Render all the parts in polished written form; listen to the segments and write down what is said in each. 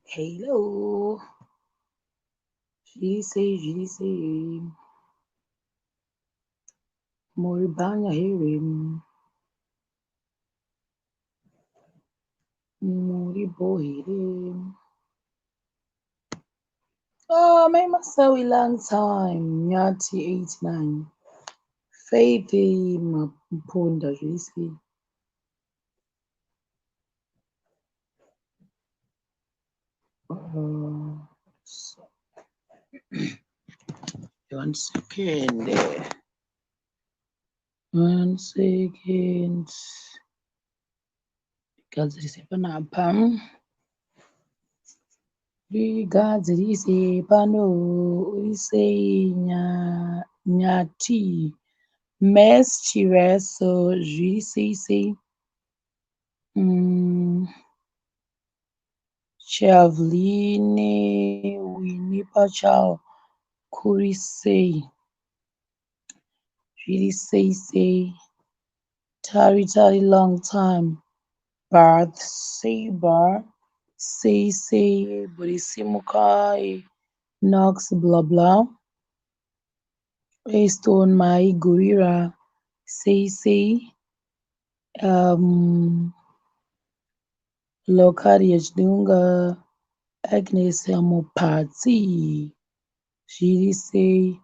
Hello. Jiri sei. Moribanya here. Moribo here. Oh, my masawi long time. Nyati 89. Faith mapunda jiri sei. So, 1 second. 1 second. Gadzirise panapa. Gadzirise pano. Urisei nyati. Mischievous. So jiri sei. Chavline Winnie Pachal Kurisei Really say Tari long time Barth Saber say Burisimukai Nox blah blah Stone Mai Gurira say Lokaria Dunga Agnes Amopati Really say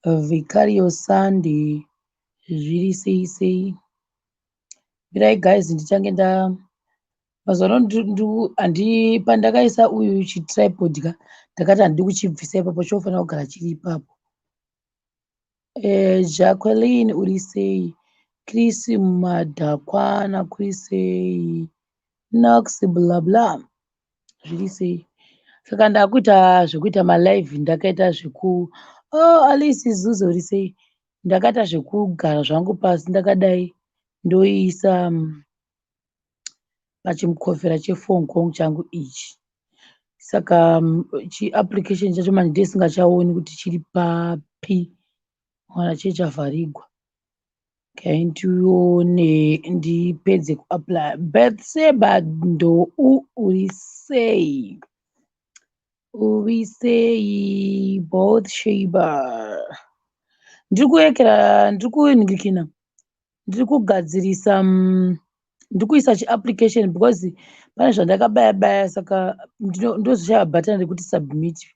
Vicario Sandy Really say Birai guys ndichange mazuva ano pandakaisa uyu chitripod ka ndakati handidi kuchibvisa ipapo chofanira kugara chiri ipapo. Jacqueline uri sei? Chris Madakwana kuri sei? Nox blah blah zviri sei? Saka ndakuita zvekuita malive ndakaita zveku Alice Zuzo uri sei? Ndakaita zvekugara zvangu pasi ndakadai ndoisa pachimukofera chefone call changu ichi. Saka chiapplication chacho manje ndesingachaoni kuti chiri papi mana chechavharigwa. Ndione ndipedze kuapply. Betseba ndou uri sei? Uri sei both Sheba? Ndiri kuekera ndiri kuningikina ndiri kugadzirisa ndiri kuisa chiapplication because pane zvandakabaya saka ndozoshaya bhatani rekuti submit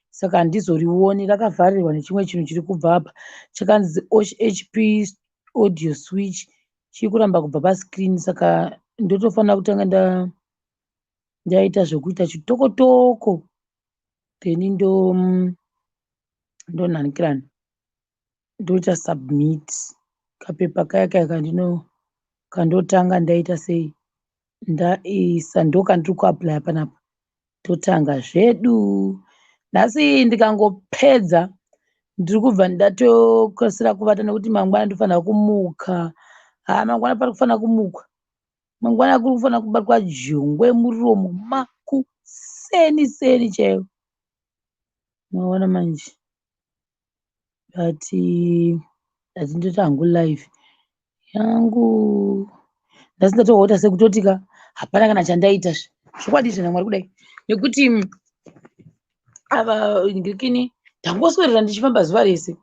saka handizorioni rakavharirwa nechimwe chinhu chiri kubva apa chakanzi HP audio switch chiri kuramba kubva pascreen saka ndotofanira kutanga ndaita zvekuita chitokotoko then ndonhanikirana ndoita submit kapepa kaya kandotanga ndaita sei ndaisa ndokandiri kuapply panapa totanga zvedu nhasi. Ndikangopedza ndiri kubva ndatokosira kuvata nekuti mangwana ndofanira kumuka. Mangwana pari kufanira kumukwa, mangwana kuri kufanira kubatwa jongwe muromo makuseni chaivo maona manje but ndoti hangu live yangu nhasi ndatohota sekutotika hapana kana chandaita zvokwadi zvenamwari kudai nekuti ava ngirikini ndangoswedera ndichifamba zuva rese.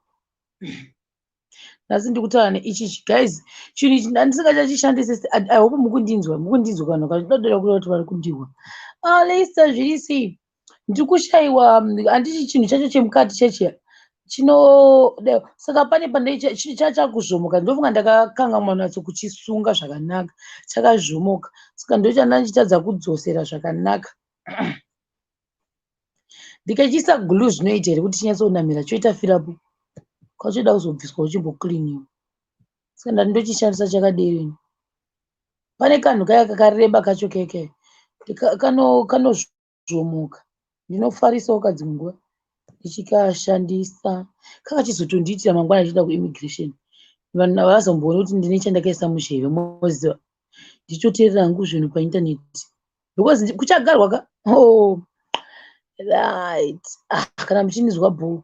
Nhasi ndikutaura neichichi guys chinhu ichi ndandisingachachishandise. I hope mukundinzwa kana kachidodora kuti vari kundirwa. Leisa zviri sei? Ndiri kushayiwa handiti chinhu chacho chemukati chechiya saka pane chakuzvomoka ndofunga ndakakanganwa natso kuchisunga zvakanaka chakazvomoka saka ndochanda ndichitadza kudzosera zvakanaka. Ndikachiisa glue zvinoita here kuti chinyatsonamira choita firapu kwachoda kuzobviswa uchimbocleaniwa saka ndati ndochishandisa chakadii. Pane kanhu kaya kakareba kacho keke kanozvomoka ndinofarisawo kadzimwe nguva ndichikashandisa kakachizotondiitira mangwana achienda kuimmigration. Vanhu havazombooni kuti ndine chandakaisa munzeve moziva ndichoteerera hangu zvinhu paindaneti because kuchagarwa ka right kana muchinizwa bhoo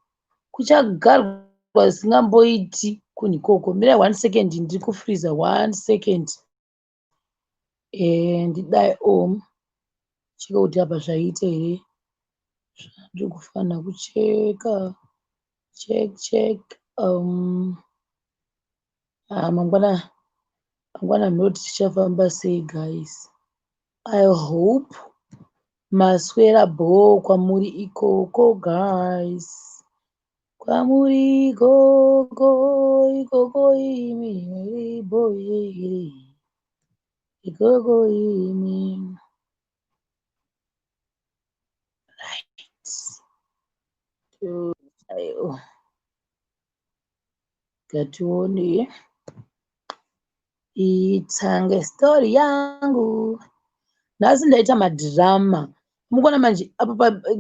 kuchagarwa zvisingamboiti kunhu ikoko. Mirai 1 second ndiri kufreezer 1 second ndidai chika kuti apa zvaita here ndikufana kucheka check mangwana mhoti tichafamba sei guys. I hope maswera bho kwamuri ikoko guys, kwamuri ikoko imi boye ikoko imi. Right. Gatione itsange story yangu. Nhasi ndaita madhirama. Mukuona manje apo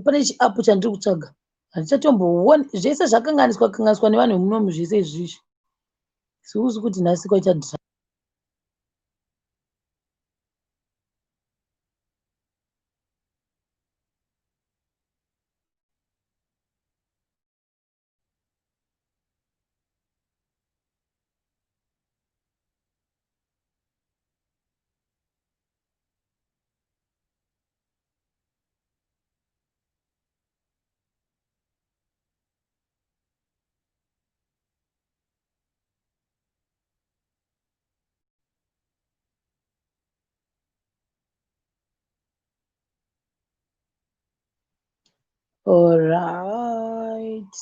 pane chiapu chandiri kutsvaga. Handichatombooni zvese zvakanganiswa nevanhu vemunomu zvese izvizvi. Siuzi kuti nhasi kwaita dhirama. All right.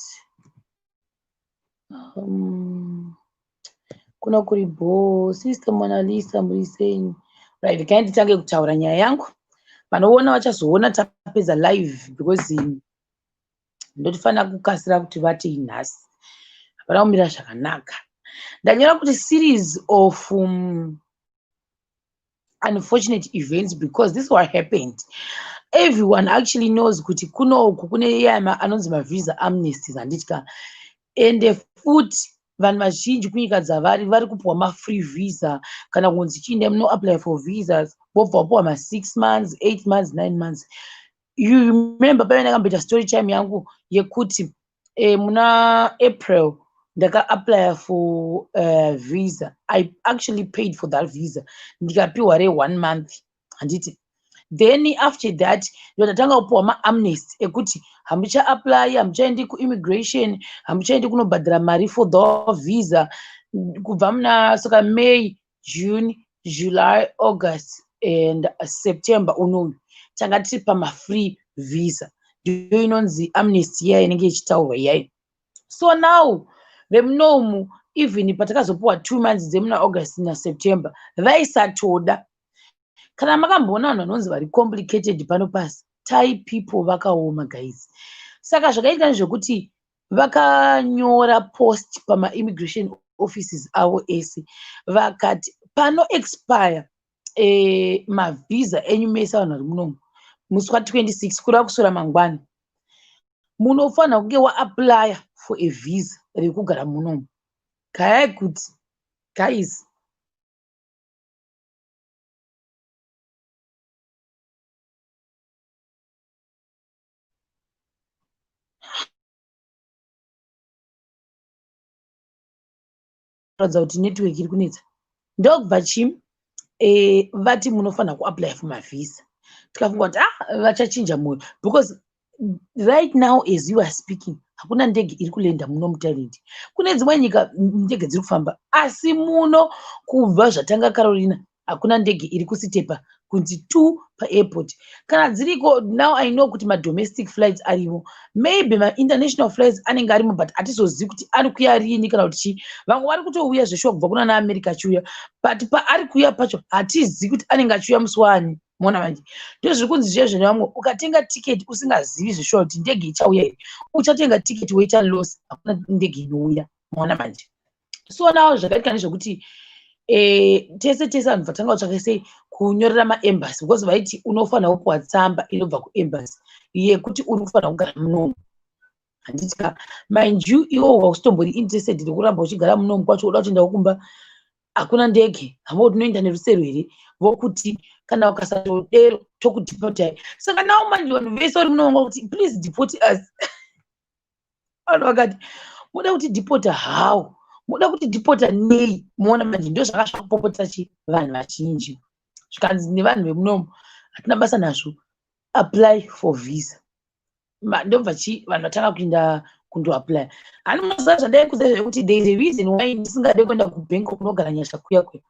Kuna kuri bho sister Mona Lisa mulisenyi. Right, kai nditange kutaura nyaya yangu. Vanoona vachazoona tapedza live because ndotifana kukasira kuti vati nhasi. Hapana kumira zvakanaka. Ndanyora kuti series of unfortunate events because this is what happened. Everyone actually knows kuti kunoku kune yama anonzi mavisa amnesties handitya. And futi vanhu vazhinji kunyika dzavari vari kupuwa mafree visa kana kunzi chinde muno apply for visas vobva vapuwa ma6 months 8 months 9 months. You remember pamene ndakamboita story time yangu yekuti muna April ndaka apply for visa. I actually paid for that visa ndikapiwa re1 month handiti. Then after that ndatanga kupuwa ma-amnesty ekuti hamucha apply, hamuchaendi ku-immigration, hamuchaendi kunobhadhara mari for the visa. Kubva muna saka May, June, July, August and September unoyu tanga tiri pama-free visa. Ndiyo inonzi amnesty iya inenge ichitaurwa iyayi. So now vemunomu even patakazopuwa 2 months dzemuna August na September vaisatoda. Kana makamboona vanhu vanonzi vari complicated pano pasi, Thai people vakaoma guys. Saka zvakaita zvekuti vakanyora post pama-immigration offices avo ese vakati pano expire mavisa enyu mese vanhu vari munomu musi wa26 kureva kusura mangwana munofanira kunge waapply for a visa rekugara munomu. Kayai kuti guys radza kuti network iri kunetsa. Ndokubva vati munofanira kuapply for mavisa. Tikafunga kuti vachachinja moyo because right now as you are speaking hakuna ndege iri kulenda muno muThailand. Kune dzimwe nyika ndege dziri kufamba asi muno kubva zvatanga Carolina hakuna ndege iri kusitepa kunzi tu paairport. Kana dziriko now I know kuti ma-domestic flights arivo, maybe ma-international flights anenge arimo but hatizozivi kuti ari kuya rini kana kuti chii. Vamwe vari kutouya zveshuwa kubva kuna America achiuya but paari kuya pacho hatizivi kuti anenge achiuya musi wani. Mona manje ndozviri kunzi zvezvo nevamwe ukatenga tiketi usingazivi zveshuwa kuti ndege ichauya here uchatenga tiketi woita loss, hakuna ndege inouya. Mona manje so nawo zvakaita nezvekuti tese vanhu vatanga kutsvaka sei kunyorera maembassy because vaiti unofanira kupuwa tsamba inobva kuembassy yekuti uri kufanira kugara munomu. Handitya mind you iwo wausitombori interested nekuramba uchigara munomu kwacho uda kutoendawo kumba hakuna ndege hamo tinoenda nerusero here vokuti kana ukasatodero tokudeportai. Saka nawo manje vanhu vese vari munomo kuti please deport us. Vanhu vakati muda kuti depota how, muda kuti depota nei. Muona manje ndo zvakazvakupopotsa vanhu vazhinji zvikanzi nevanhu vemunomu hatina basa nazvo apply for visa. ndobva vanhu vatanga kuenda kundoapply. Ani munoziva zvandai kuziva zvekuti there is a reason why ndisingade kuenda kubank kunogara nyasha kuya kuya,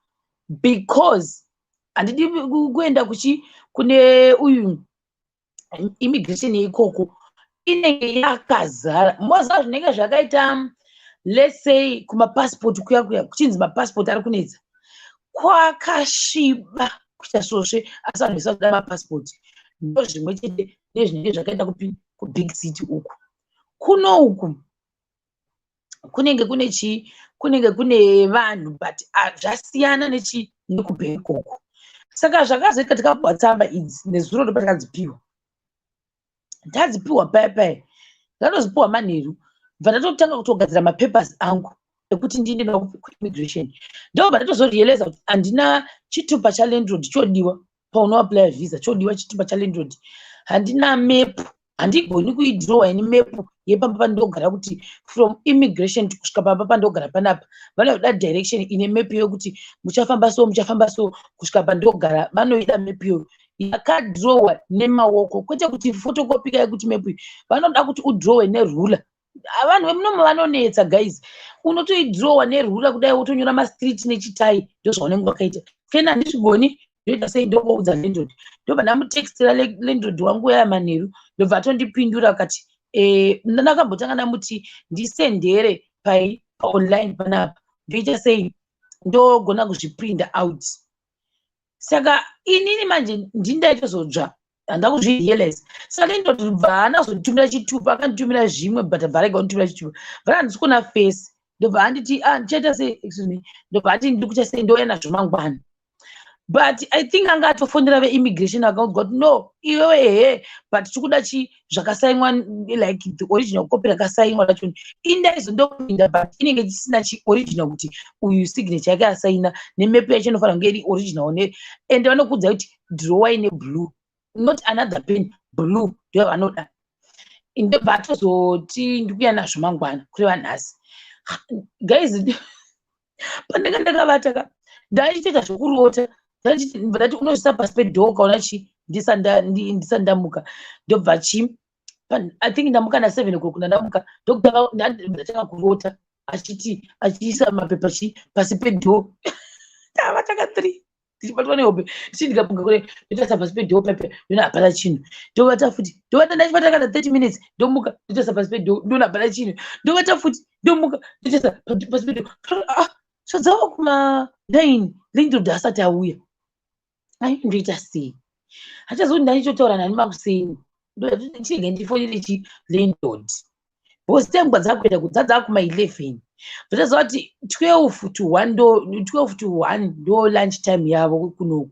because handidi kuenda kune uyu immigration yeikoko inenge yakazara. Moziva zvinenge zvakaita, let's say kumapassport kuya kuya kuchinzi mapassport ari kunetsa, kwakasviba kuita svosve, asi vanhu vese vakuda mapassport. Ndo zvimwe chete nezvinenge zvakaita kubig city uku. Kuno uku kunenge kune vanhu but zvasiyana nekubhengi uku. Saka zvakazoita tikapuwa tsamba idzi nezuro ndopa takadzipiwa. Ndadzipiwa paya paya, ndatozipiwa manheru, bva ndatotanga kutogadzira mapapers angu ekuti ndiende nawo kuimmigration. Ndobva ndatozorealiza kuti handina chitupa chalandlord chodiwa paunoapply visa, chodiwa chitupa chalandlord. Handina map, handigoni kuidrawa ini map yepamba pandogara kuti from immigration kusvika pamba pandogara panapa vanoda direction ine map yokuti muchafamba so kusvika pandogara, vanoida map yo yakadrowa nemaoko, kwete kuti photocopy yekuti map vanoda kuti udrowe nerula. Vanhu vemunomo vanonetsa guys, unotoidrowa nerula kudai wotonyora mastreet nechitai, ndozvaunenge wakaita. Kena handizvigoni, ndoita sei? Ndokoudza landlord, ndobva ndamutextira landlord wangu uya manheru, ndobva atondipindura akati ndakambotanga ndamuti ndisendere online panapa, ndoita sei? Ndogona kuzviprinda out. Saka inini manje ndindaitozodzva, handina kuzvirealize. Saka landlord bva haana kuzonditumira chitupa, akanditumira zvimwe but bharega kunditumira chitupa, bva handisi kuona face. Ndobva handiti ndichaita sei, excuse me, ndobva hati ndiri kuita sei, ndouya nazvo mangwana. But I think anga atofonera veimmigration akaudzwa kuti no, iwewe but tikuda zvakasainwa like the original copy rakasainwa racho. Indaizondopinda but inenge chisina original kuti uyu signature yake asaina, nemepe yacho inofanira kunge iri original and vanokudza kuti drawer ine blue, not another pen, blue ndiyo vanoda. Ndobva atozoti ndikuya nazvo mangwana kureva nhasi. Guys, pandanga ndakavata ndaichitoita zvokurota, ndati unozvisa pasi pedhoo kaona ndisandamuka. Ndobva I think ndamuka na7 o'clock ndamuka, ndatanga kurota achiisa mapepa pasi pedhoo. Ndavata ka3 ndichibatwa nehope, ndikapunga kure ndotoisa pasi pedhoo pepe, ndona hapana chinhu. Ndovata futi, ndovata ndachibata kana 30 minutes, ndomuka ndotoisa pasi pedhoo, ndona hapana chinhu. Ndovata futi, ndomuka ndotoisa pasi pedhoo. Zvadzava kuma9 landlord asati auya. Ndoita sei? Hachazoti ndanichotaura nani makuseni, ndichinge ndifonere landlord because time dzakuenda kudzadza kuma11. Zvatazova kuti 12 to 1 ndo lunch time yavo kunoku.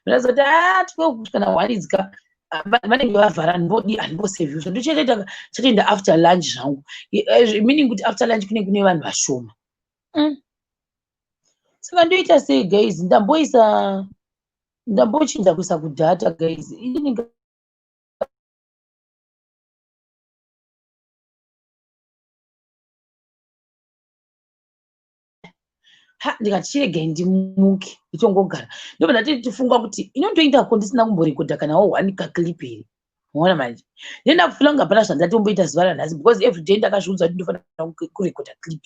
Zvatazoti 12 kusvika na1 idzika vanenge vavhara, handimboseviuswa. Ndochatoenda after lunch zvangu, meaning kuti after lunch kunenge kune vanhu vashoma. Saka ndoita sei guys? Ndambochinja kuisa kudhata guys. Ndikati chiregai ndimuke ndichongogara. Ndobva ndati tifunga kuti inondoindako ndisina kumborekodha kanawo 1 kakilip here. Muona manje, ndenda kufila kunga hapana zvandatomboita zuva ranhasi because every day ndakazviudza kuti ndofanira kurekodha clip.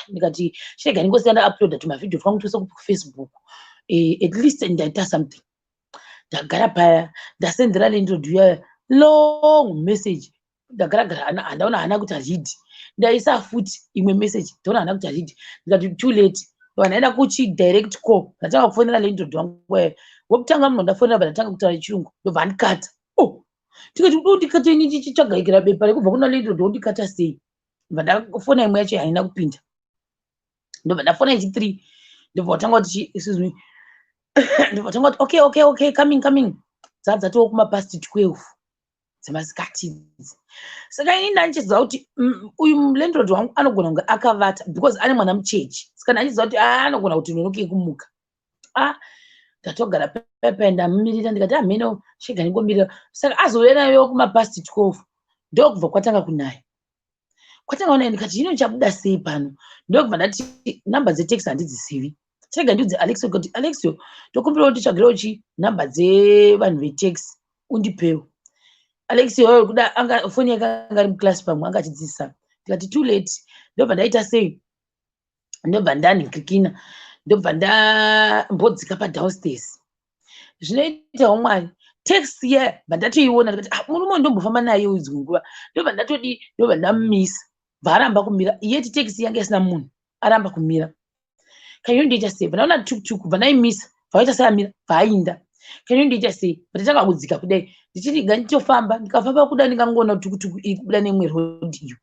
Ndikati chiregai ndingosiya ndauploada tumavhidhiyo twangu tose kufacebook, at least ndaita something. Ndagara paya ndasendera landlord uya long message, ndagara handaona hana kuti read. Ndaisa futi imwe message, ndaona hana kuti read. Ndikati too late, ndaenda kuchidirect call, ndatanga kufonera landlord wangu wokutanga muno, ndafonera ndatanga kutaura chirungu, ndobva ndikata. Tikati ndikata ini chichitsvagaikira bepa rekubva kuna landlord wondikata sei? Ndobva ndafona imwe yacho haina kupinda. Ndobva ndafona yechi3, ndobva watanga kuti excuse me, ndobva watanga kuti okay coming. Dzatova kumapast 12 dzemasikati. Saka ini ndanichiziva kuti uyu landlord wangu anogona kunge akavata because ane mwana muchechi. Saka ndanichiziva kuti anogona kuti nonoke kumuka. Ndatogara pepe ndamumirira, ndikati mheno chega ndingomirira. Saka azouya nayo kumapast 12 ndokubva kwatanga kunaya. Ndikati hino chabuda sei pano? Ndokubva ndati namba dzeteksi handidzizivi, chega ndiudze Alexio kuti Alexio, ndokumbira kuti tsvagirewo namba dzevanhu veteksi undipewo. Alex hoyo kuda anga foni yake anga mclass pamwe anga chidzisa tikati too late ndobva ndaita sei ndobva ndanikikina ndobva ndambodzika padownstairs zvinoita umwari text ye bandatoiona ndikati murume ndombofamba naye udzwi nguva ndobva ndamumisa bvaramba kumira yeti text yange isina munhu aramba kumira kanyondiita sei bvandaona tukutuku bvanaimisa bvaita seamira bvainda kanyondiita sei bvatanga kudzika kudai ndichiti nganditofamba ndikafamba kuda ndingangoona tukutuku iri kubuda nemwe road iyo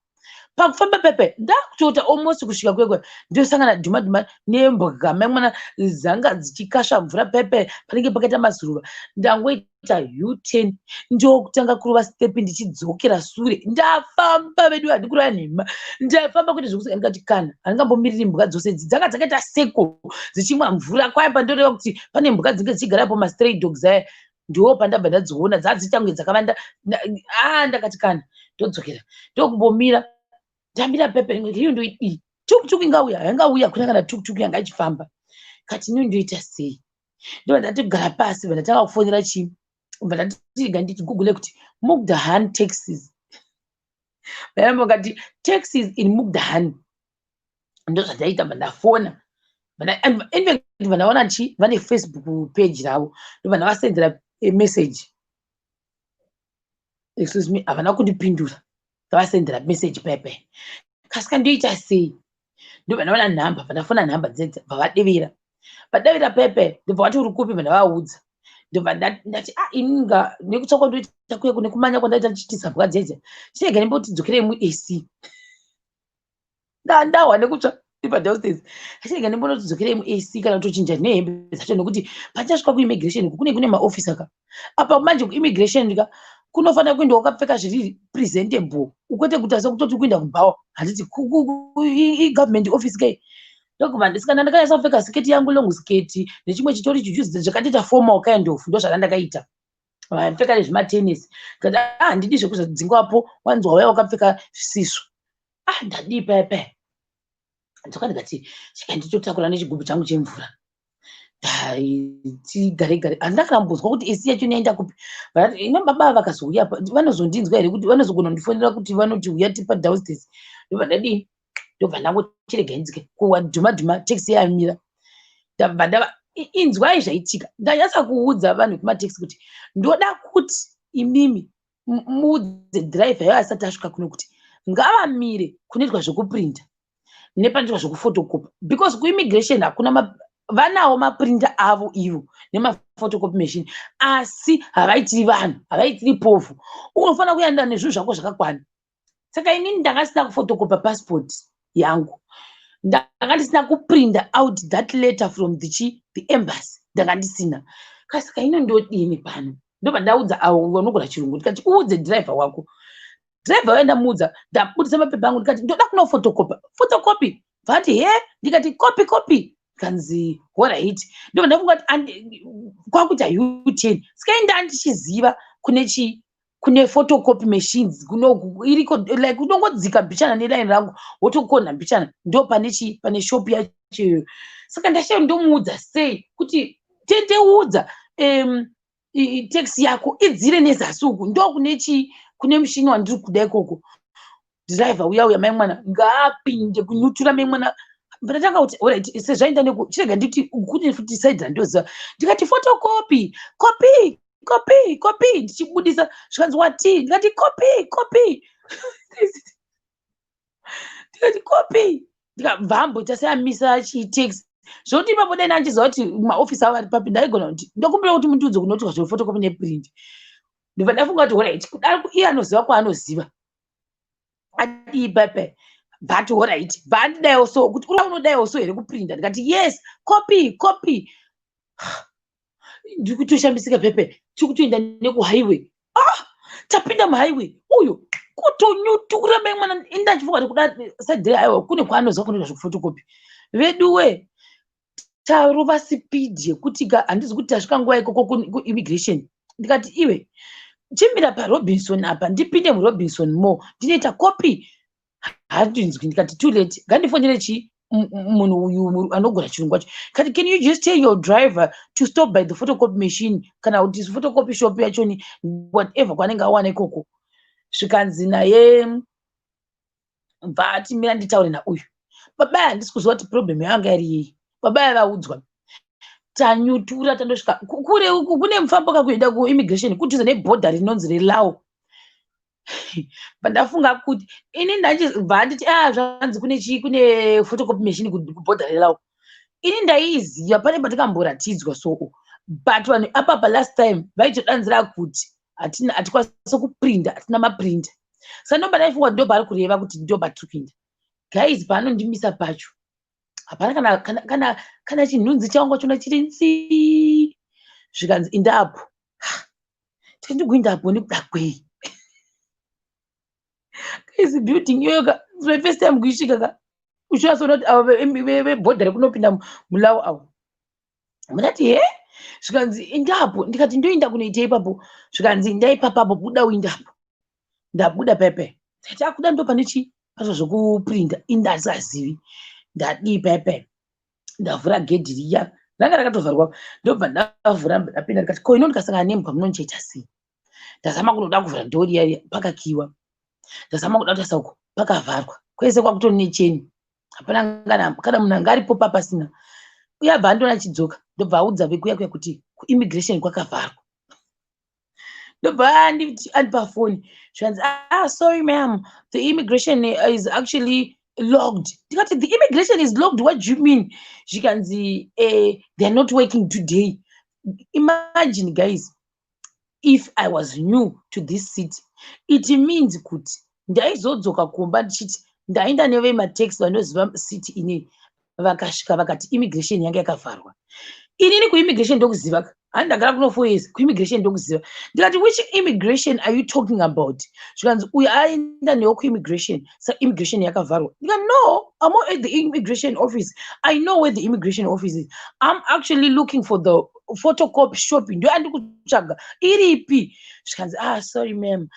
pakufamba pepe ndakutota almost kusvika kwekwe ndosangana dhuma nembwa mwana zanga dzichikasha mvura pepe panenge pakaita mazuruva ndangoita U10 ndokutanga kurova stepi ndichidzokera sure ndafamba vedu handikurova nhema ndafamba kuti zvokuti ndikati kana handingambomiriri mbwa dzose idzi dzanga dzakaita seko dzichimwa mvura kwaya pandoreva kuti pane mbwa dzinge dzichigarapo mastray dogs aya ndo pandabva ndadziona dzadzitange dzakavanda ndakati kana ndodzokera ndokumbomira ndamira pepe iyo ndoidii tukutuku ingauya yangauya kuna kana tukutuku yanga ichifamba kati ino ndoita sei ndobva ndatigara pasi bva ndatanga kufonera chii bva ndatiga ndichigugule kuti Mugdahan taxis vayamba ngati taxis in Mugdahan ndozvandaita bva ndafona infact bva ndaona chi vane Facebook page ravo ndobva ndavasendera message excuse me havana kundipindura ndavasendera message pepe kasika ndoita sei ndobva ndaona nhamba bva ndafona nhamba dzedza bva vadevera vadevera pepe ndobva vati uri kupi bva ndavaudza ndobva ndati ininga nekutsvaka ndoita kuye kune kumanya kwandaita ndichitisa mbwa dzedza chirega ndimbotidzokerei muAC ndawa nekutsva ipadownstairs chirega ndimbotidzokerei muAC kana tochinja nehembe dzacho nekuti pachasvika kuimmigration kune maofisi aka apa manje kuimmigration ndika kunofanira kuenda wakapfeka zviri presentable ukwete kuti sekutoti kuenda kubhawa handiti igovernment office kai ndokubva ndisikana ndakanyasa kupfeka siketi yangu long sketi nechimwe chitori chijuzi zvakatoita formal kind of ndo zvakandakaita pfeka nezvimatenisi kati handidi zvekuzadzingwapo wanzi wauya wakapfeka zvisizvo ndadii pepe ndoka ndikati chika nditotakura nechigubhu changu chemvura tigare handakarambozwa kuti AC yacho inoenda kupi ino baba vakazouya vanozondinzwa here kuti vanozogona kundifonera kuti vanoti uya tipa downstairs ndobva ndadii ndobva ndangochirega inzike kuwa dhuma taxi yamira ndabva ndava inzwai zvaitika ndanyasa kuudza vanhu vekumateksi kuti ndoda kuti imimi muudze dhiraivha yo asati asvika kuno kuti ngavamire kunoitwa zvekuprinta nepanoitwa zvekufotokopa because kuimmigration hakuna vanawo maprinta avo ivo nemaphotocopy machine asi havaitiri vanhu havaitiri pofu unofanira kuenda nezvinhu zvako zvakakwana saka inini ndanga ndisina kufotokopa passport yangu ndanga ndisina kuprinta out that letter from the embassy ndanga ndisina kasaka ino ndodini pano ndobva ndaudza avo vanogona chirungu ndikati uudze dhiraivha wako dhiraivha waenda muudza ndabudisa mapepa angu ndikati ndoda kuno photocopy vati he ndikati copy kanzi alright ndobva ndafunga kuti kwakuita U10 sikaenda ndichiziva kune photocopy machines iriko like unongodzika mbichana neline rangu wotokonha mbichana ndo pane shop yacho saka ndashaya ndomuudza sei kuti tendeudza taxi yako idzire nezasi uku ndo kune mushini wandiri kuda ikoko dhiraivha uya mai mwana ngaapinde kunyutura mai mwana ndatanga kuti alright sezvaenda neku chirega nditi kune futi side randoziva ndikati photocopy copy ndichibudisa zvikanzi wati ndikati copy ndikati copy ndikabvamboita seamisa chitaxi zvokuti ipapo dai nandiziva kuti maofisi avo ari papi ndaigona kuti ndokumbira kuti mundiudze kunoitwa zvephotocopy neprint ndibva ndafunga kuti alright kudari iye anoziva kwaanoziva adii pepe but alright bandidaiwo so kuti ura unodaiwo so here kuprinta ndikati yes copy ndiri kutoshambisika pepe tiri kutoenda nekuhighway tapinda muhighway uyo kutonyutura mai mwana indachifunga kuti kuda sadhiri aiwa kune kwaanoziva kunoita zvekufotocopy veduwe tarova sipidi yekuti handizi kuti tasvika nguva ikoko kuimmigration ndikati iwe chimira parobinson apa ndipinde murobinson mo ndinoita copy handinzwi ndikati too late ngandifonere munhu uyu anogona chirungu kwacho. Kati can you just tell your driver to stop by the photocopy machine kana kuti photocopy shop yachoni whatever kwanenge awana ikoko. Zvikanzi naye bvati mira nditaure nauyu. Baba handisi kuziva kuti problem yanga iri yei. Baba vaudzwa tanyutura tandosvika kure uku kune mufambo kakuenda kuimmigration kudhuze nebhodha rinonzi reLawo. Pandafunga kuti ini ndachibva nditi zvanzi kune photocopy machine kubhodha reLawo. Ini ndaiziva pane patikamboratidzwa so, but vanhu apa last time vaitodanzira kuti hatikwanisa kuprinda, hatina maprinda. Saka ndomba ndaifunga ndo pari kureva kuti ndo patiri kuenda. Guys, paanondimisa pacho hapana kana chinhunzi changu chona chiri nzi. Zvikanzi indapo. Tindigwindapo nekuda kwei. Guys, building yoga my first time kuisvika ka. Uchasona kuti vebhodha rekunopinda muLawo avo. Ndati he? Zvikanzi indapo. Ndikati ndoenda kunoita ipapo. Zvikanzi ndaipapapo buda uindapo. Ndabuda pepe. Ndati kuda ndo pane chi pasva zvokuprinda. Indasazivi. Ndadi pepe. Ndavhura gedhi riya. Ranga rakatovharwa. Ndobva ndavhura ndapinda ndikati ko ino ndikasangana nemba munondichaita sei? Ndazama kunoda kuvhura ndori iya pakakiwa. Ndazama kuda kutarisa uko pakavharwa. Kwese kwakutori necheni. Hapana kana munhu anga aripo papasina. Uyabva ndona chidzoka. Ndobva audza vekuya kuti kuimmigration kwakavharwa. Ndobva andipa phone. Zvanzi sorry ma'am, the immigration is actually logged. Ndikati the immigration is logged, what do you mean? Zvikanzi they're not working today. Imagine guys, if I was new to this city, it means kuti ndaizodzoka kumba ndichiti ndaenda nevemataxi vanoziva city ine vakasvika vakati immigration yanga yakavharwa. Inini kuimmigration ndokuziva handagara kuno 4 years kuimmigration ndokuziva. Ndikati which immigration are you talking about? Zvikanzi uyu aenda newo kuimmigration saka immigration yakavharwa. Ndikati no, I'm not at the immigration office. I know where the immigration office is. I'm actually looking for the photocopy shop. Ndo andikutsvaga iripi? Zvikanzi sorry ma'am,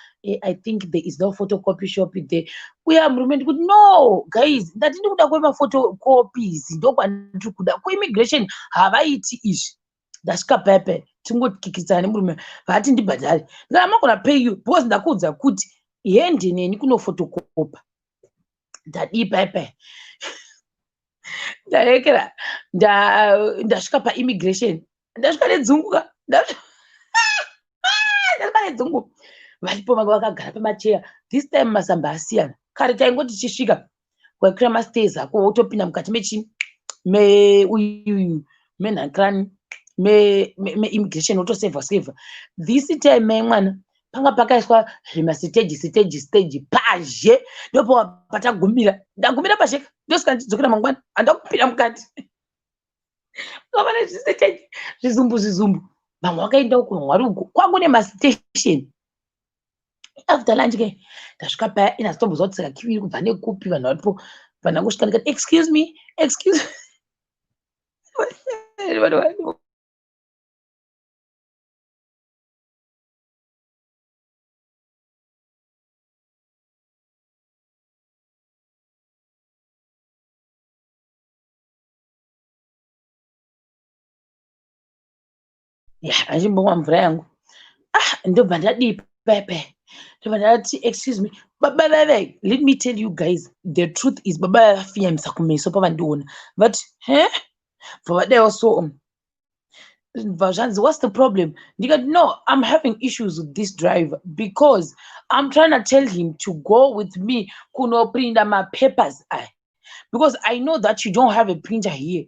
I think there is no photocopy shop there. Uya murume ndikuti no guys, ndati ndikuda kwema photocopies ndokwandiri kuda. Kuimmigration havaiti izvi. Ndasvika pepe tingotkikisana nemurume vati ndibhadhare. Ndikati I'm not gonna pay you because ndakuudza kuti hende neni kunofotokopa. Ndadi pepe. Ndarekera ndasvika paimmigration. Ndasvika nedzunguka. Ndasvika nedzungu. Varipo vanga vakagara pamacheya. This time masamba asiyana. Kare taingoti tichisvika wakwira mastairs ako wotopinda mukati mechini menhankrani immigration wotosevha. This time mwana panga pakaiswa stage pazhe ndopo patagumira. Ndagumira pazhe ndosvika ndidzokera mangwana handakupinda mukati. Ukavana zvistage zvizumbu vamwe vakaenda uko mwari uko kwangu nemastation. After lunch ke ndasvika paya inazitombozwa kuti saka kiwi iri kubva nekupi vanhu varipo vandangosvika ndikati excuse me. Achimbomwa mvura yangu. Ndobva ndadii pepe. Ndobva ndati excuse me. Baba let me tell you guys the truth is baba vafiyamisa kumeso pavandiona. But vavadaiwo so Vazhanzi, what's the problem? Ndikati no, I'm having issues with this driver because I'm trying to tell him to go with me kunoprinda my papers because I know that you don't have a printer here.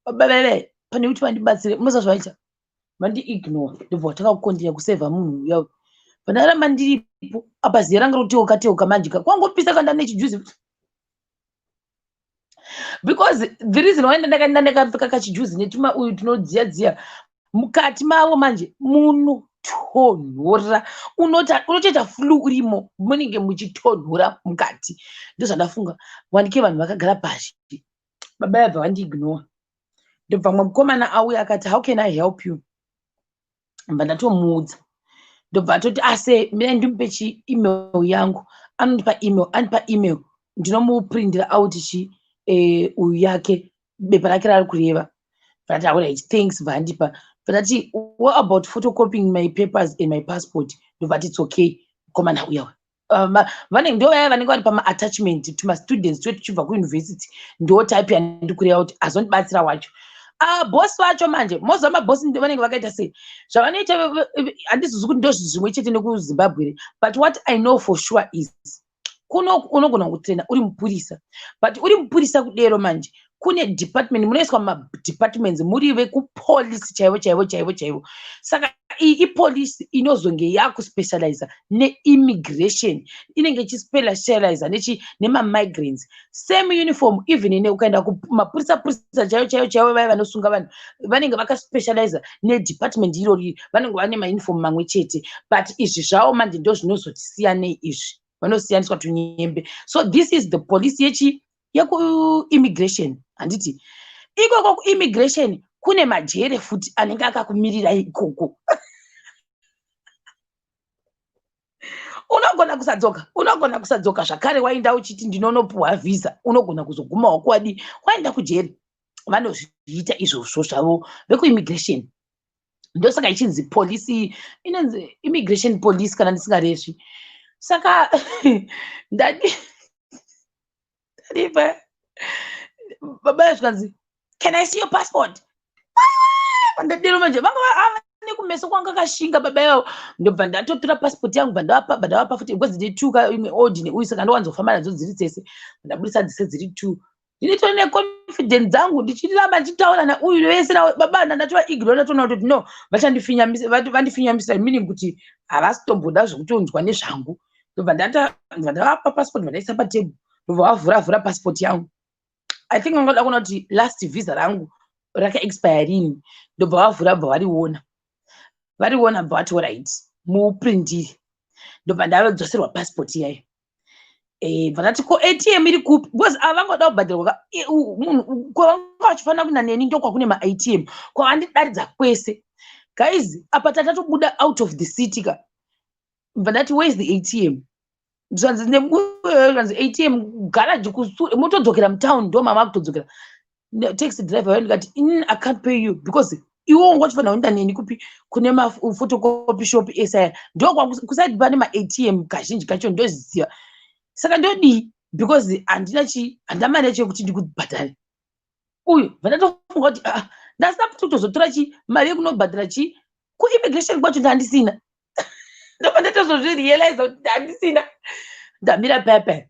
Pane kuti vandibatsire musazvaita mandi ignore ndobva takakukontinua kusevha munhu uya pandaramba ndiripo apa ziya ranga roteuka manjika kwangopisa kanda nechijuzi because the reason why ndakapfeka kachijuzi netuma uyu tinodziya mukati mavo manje munotonhora unotoita flu urimo munenge muchitonhora mukati. Ndozvandafunga wanike vanhu vakagara pashi baba yabva vandiignore. Ndobva mwe mukomana auya akati how can I help you? Mba ndatomuudza ndobva atoti ase mina ndimupe email yangu anondipa email ndinomupurindira out uyu yake bepa rake rari kureva vakati aura thanks vandipa vakati what about photocopying my papers and my passport ndobvati it's okay komana uya vanenge ndo vaya vanenge vari pama-attachment tuma-students twetu tichibva kuuniversity ndo type yandiri kureva kuti azondibatsira wacho bosi vacho manje most vamabhosi vanenge vakaita sei zvavanoita handizizi kuti ndo zvimwe chete nekuzimbabwe but what I know for sure is unogona kutrena uri mupurisa but uri mupurisa kudero manje kune department munoiswa madepartments muri vekupolisi chaivo saka iyi ipolisi inozonge yakuspecializa neimmigration inenge ichispecializa nemamigrants same uniform even ine ukaenda kumapurisa chaivo vaya vanosunga vanhu vanenge vakaspecializa nedepartment irori vanenge vane mauniform mamwe chete but izvi zvavo manje ndo zvinozotisiyanei izvi vanosiyaniswa tunyembe so this is the police yeku-immigration handiti ikoko ku-immigration kune majere futi anenge akakumirira ikoko unogona kusadzoka zvakare waenda uchiti ndinonopuhwa visa unogona kuzoguma wakuwadi waenda kujeri vanozviita izvozvo zvavo veku-immigration ndosaka ichinzi polisi inonzi immigration police kana ndisingarezvi saka ndadipa baba zvikanzi can I see your passport ndadero manje vanga nekumeso kwanga kashinga baba yavo ndobva ndatotora passport yangu bandavapa futi because ndiri 2 imwe old neuyu saka ndowanzofamba nadzo dziri dzese ndabudisa dzese dziri 2 ndinitore neconfidence dzangu ndichiramba ndichitaura nauyu wese baba ndatova ignore ndatoona kuti no vandifinyamisira meaning kuti havasitomboda zvokutonzwa nezvangu ndobva ndavapa passport vandaisa patable ndobva vavhura passport yangu I think vangoda kuona kuti last visa rangu rakaexpire rini ndobva vavhura bva variona bva vati alright muuprindiri ndobva ndadzoserwa passport iyayo vakati ko ATM iri kupi because avangoda kubhadharwa munhu kwavanga vachifanira kuna neni ndokwakune ma-ATM kwavandidaridza kwese guys apa tatatobuda out of the city ka mbva ndati where is the ATM zvanzi ATM garage kusure motodzokera mutown ndo mama kutodzokera taxi driver vandikati I can't pay you because iwo ungochifanira kuenda neni kupi kune photocopy shop esaya ndo kusati pane ma-ATM kazhinji kacho ndoziziva saka ndodii because handamane chekuti ndikubhadhare uyu vandatofunga kuti ndasina kutozotora mari yekunobhadhara ku-immigration kwacho ndandisina ndobva ndatozozvirealiza kuti ndandisina ndamira paya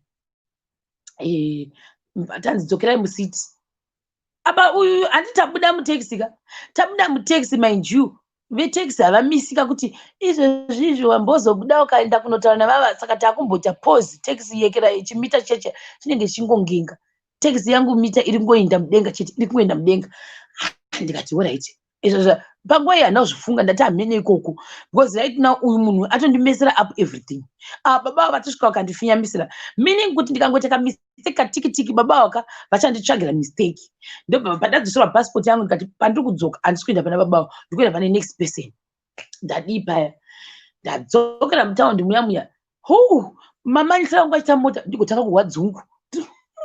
tanzidzokerai musiti apa uyu handi tabuda mutaxi tabuda mutaxi mind you vetaxi havamisika kuti izvezvizvo wambozobuda ukaenda kunotaura navava saka takumboita pause taxi yekera chimita cheche chinenge chingongenga taxi yangu mita iri kungoenda mudenga chete iri kungoenda mudenga ndikati alright izvozvo panguva iyi handazvifunga ndati hamene ikoko because right now uyu munhu atondimesera up everything baba vatisvika vakandifinyamisira meaning kuti ndikangoita kamistake katikitiki baba vaka vachanditsvagira mistake ndobva pandadzoserwa passport yangu ndikati pandiri kudzoka handisi kuenda pana baba ndiri kuenda pane next person ndadii paya ndadzokera mutaundi muya mamanyisira vangu vachiita mota ndigotanga kuhwa dzungu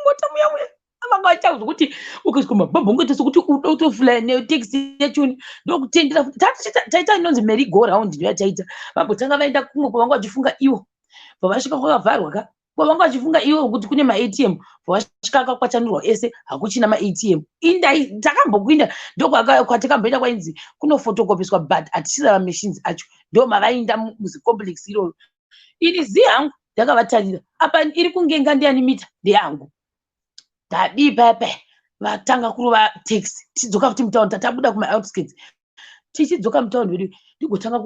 mota muya amanga vachauzwa kuti ukasvika mabhabhongoita sokuti uda kutofly netaxi yachoni ndokutendera taita inonzi merry go round ndiyo yataita vambotanga vaenda kumwe kwavanga vachifunga iwo pavasvika kwakavharwa kwavanga vachifunga iwo kuti kune ma-ATM pavasvika akakwatanurwa ese hakuchina ma-ATM takambokuinda ndokwatakambenda kwainzi kunofotokopiswa but hatichiza machines acho ndo mavainda muzicomplex iroro ini zi hangu ndakavatarira apa iri kungenga ndiani mita ndeyangu ndadii papa vatanga kuruva taxi tidzoka futi mutaundi tatabuda kuma-outskirts tichidzoka mutaundi wedu ndigotanga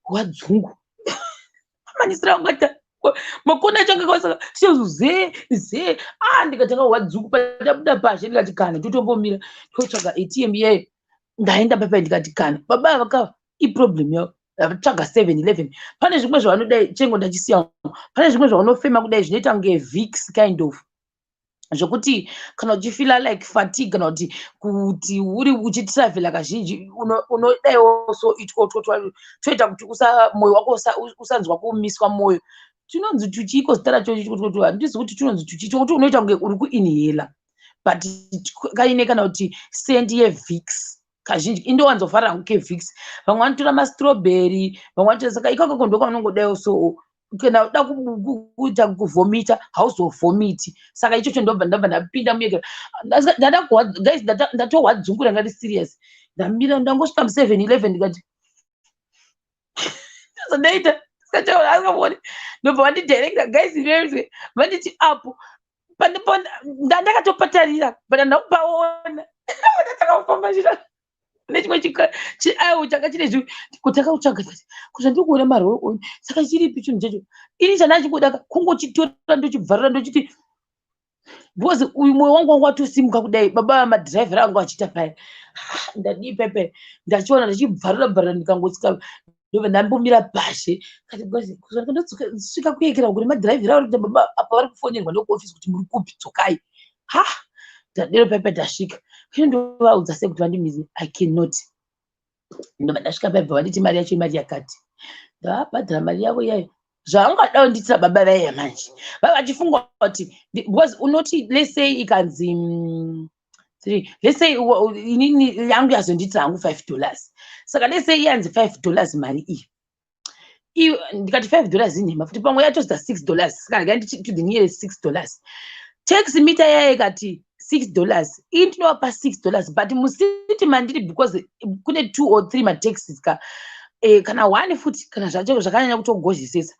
kurwa dzungu amanisira ungata makona achanga kwasaka zee ndikatanga kurwa dzungu patabuda pashe ndikati kana totombomira totsvaga ATM iyayo ndaenda papa ndikati kana baba vakava iproblem yavo vatsvaga 7-11 pane zvimwe zvavanodai chengo ndachisiya pane zvimwe zvavanofema kudai zvinoita kunge vix kind of zvokuti kana uchifila like fatigue kana kuti uri uchitravela kazhinji unodaiwo so toita kuti mwoyo wako usanzwa kumiswa mwoyo tinonzi tuchiko zita racho handisi kuti tinonzi tuchito kuti unoita kunge uri kuinhela but kaine kana kuti sendi yeVix kazhinji indowanzofarira hangu keVix. Vamwe vanotora mastrawberry, vamwe vanotora saka ikako kondo kwaunongodayo so kana uda kuita kuvomita hauzovomiti. Saka ichocho ndobva ndapinda muyeke guys ndatohwadzungura ngati serious. Ndamira ndangosvika mu7-Eleven ndikati ndaita sikachaasikaboni ndobva vandidirecta guys vese vanditi apo ndakatopatarira but ndakupaona ndatakafamba chita nechimwe chiaiwo changa chine kutakautsvaga kuti ndikuona maroro onyu saka chiripi chinhu chacho ini chandachimbodaka kungochitora ndochibvarira ndochiti because uyu mwoyo wangu wanga watosimuka kudai baba madhiraivheri angu achita paya ndadii pepe ndachiona ndichibvarira ndikangosika ndobva ndambomira pashe kati ndosvika kuyekera kuti madhiraivheri auri kuti baba apa vari kufonерwa ndokuofisi kuti muri kupi dzokai ndadero pepe ndasvika ndovaudza sekuti vandimizi I cannot. Ndobva ndasvika paibva vanditi mari yacho imari yakati ndavabhadhara mari yavo iyayo zvaangadawo nditira baba vaiya manje vachifunga kuti because unoti let's say ikanzi let's say inini yangu yazonditira hangu $5 saka let's say iyanzi $5 mari iyi ndikati $5 inhema futi pamwe yatozita $6 saka ndikati to the nearest $6 tax meter yayo ikati $6 ini tinovapa $6 but musiti mandiri because kune 2 or 3 mataxes kana 1 futi kana zvacheko zvakanyanya kutogozhesesa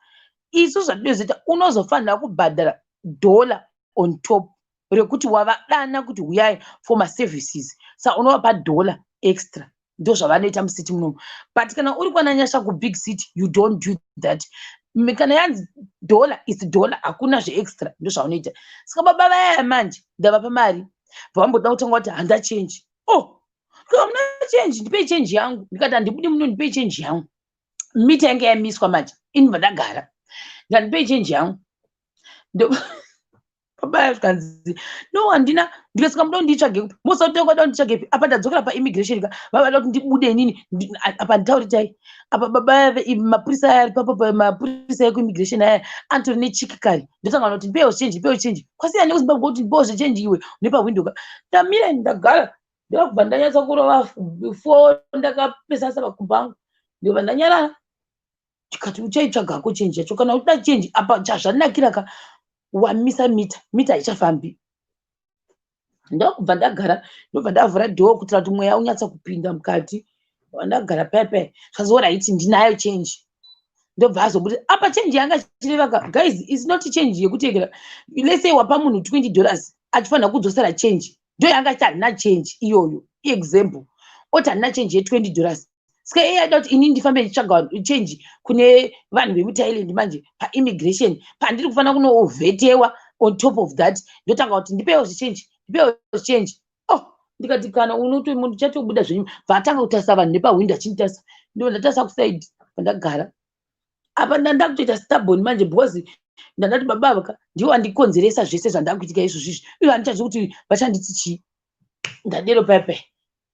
isu zvatidozoita unozofanira kubhadhara $1 on top rekuti wavadana kuti uyai for maservices saka unovapa $1 extra ndo zvavanoita musiti munomu but kana uri kwananyasha kubig city you don't do that. Kana yanzi $, is $, hakuna zveextra ndo zvaunoita. Saka baba vaya manje ndavapa mari vamboda kutanga kuti handa change kamuna change ndipei change yangu ndikati handibudi muno ndipei change yangu mita yange yamiswa manje ini vandagara ndipei change yangu baba zvikanzi no handina ndikasika muda kunditsvage kuti mosautengwada kunditsvage apa ndadzokera paimmigration vavada kuti ndibude inini apa nditauri tai apa baba mapurisa aya ari papo mapurisa ekuimmigration aya antori nechikikari ndotanga kuti ndipeiwo change kwasiyana nekuzimbabwe kuti ndipeiwo zvechange iwe nepawindo ndamira ndagara ndakubva ndanyatsa kurova fo ndakapesasa makumbo angu ndobva ndanyarara chikati uchaitsvagako change yacho kana uchida change apa chazvanakira wamisa mita haichafambi ndakubva ndagara ndobva ndavhura dhoo kuitira kuti mweya unyatsa kupinda mukati ndagara pepe zvazoora iti ndinayo change ndobva azombuti apa change yanga chireva guys is not change yekutekera let's say wapa munhu $20 achifanira kudzosera change ndo yanga iti handina change iyoyo example oti handina change $20 saka iye aida kuti ini ndifambe ndichitsvaga change kune vanhu vemuthailand manje paimmigration pandiri kufanira kunovhetewa on top of that ndotanga kuti ndipeiwo zvechange ndikati kana unoti munhu chatobuda zvenyu vatanga kutarisa vanhu nepawindo achinditarisa ndo ndatarisa kusaidi pandagara apa ndandakutoita stubborn manje because ndandati baba ndiwo andikonzeresa zvese zvandakuitika izvozvizvi ivo handichazi kuti vachanditi chii ndadero pepe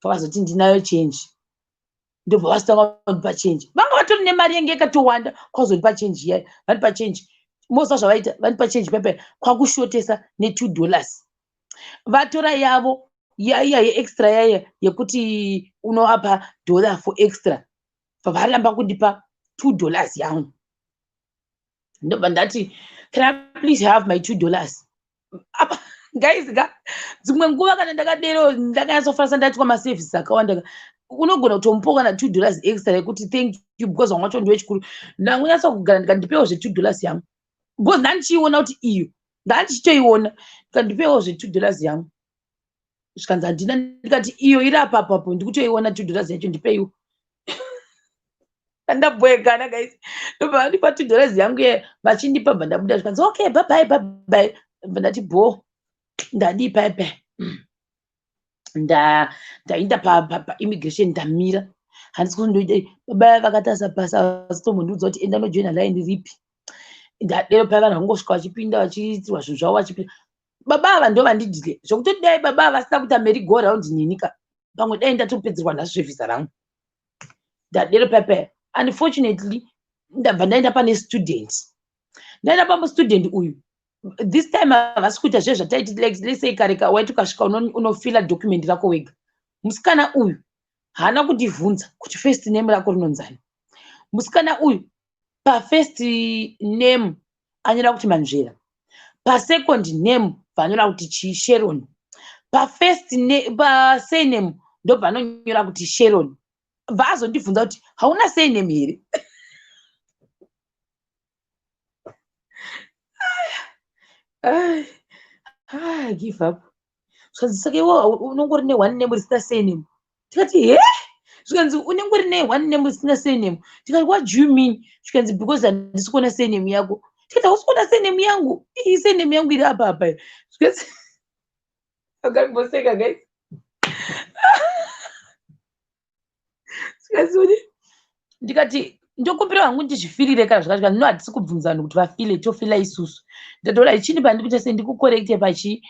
vakazoti ndinayo change ndobva vasitanga kundipa change vanga vatori nemari yenge yakatowanda kwazondipa change iyayo vandipa change mosa zvavaita vandipa change pepe kwakushotesa ne$2 vatora yavo yaiya yeextra yaiya yekuti unovapa $1 for extra vavaramba kundipa $2 yangu ndobva ndati can I please have my $2 apa guys dzimwe nguva kana ndakadero ndakanyatsofarisa ndati kwamaservices akawanda unogona kutomupa kana $2 extra yekuti thank you because wanga wacho ndiwe chikuru ndangonyatsa kugara ndikandipewo $2 yangu because ndandichiiona kuti iyo ndandichitoiona ndikandipeiwo $2 yangu zvikanzi handina ndikati iyo iri apapapo ndikutoiona $2 yacho ndipeiwo ndabwegana guys ndobva vandipa $2 yangu ye vachindipa bva ndabuda zvikanzi okay bye bye ndati bo ndadii pepe ndaenda paimmigration ndamira handisi kuti ndoita baba vakatasa basa vasitombondiudza kuti enda nojoina line ripi ndadero paya vanhu vangosvika vachipinda vachiitirwa zvinhu zvavo vachipinda baba ava ndo vandidile zvokutoti dai baba ava vasina kuita merry go round nenyika pamwe dai ndatopedzerwa nhasi zvevhisa rangu ndadero pepe unfortunately ndabva ndaenda pane student ndaenda pamustudent uyu this time havasi kuita zvezvo zvataiti let's say kare waiti ukasvika unofila document rako wega. Musikana uyu haana kundibvunza kuti first name rako rinonzani. Musikana uyu pafirst name anyora kuti Manzvera, pasecond name vanonyora kuti Sharon, pasurname ndo vanonyora kuti Sharon. Vazondibvunza kuti hauna surname here. I give up. Saka iwo unongori ne1 name risina surname. Tikati he? Zvikanzi unengori ne1 name risina surname. Tikati what do you mean? Zvikanzi because handisi kuona surname yako. Tikati hausi kuona surname yangu. Iyi surname yangu iri apa apa. Zvikanzi akamboseka guys. Zvikanzi ndikati ndokumbira hangu ndizvifirire kana zvakati no handisi kubvunza vanhu kuti vafile tofila isusu. Ndatoda ichini pandikuita sendikukorekte pachi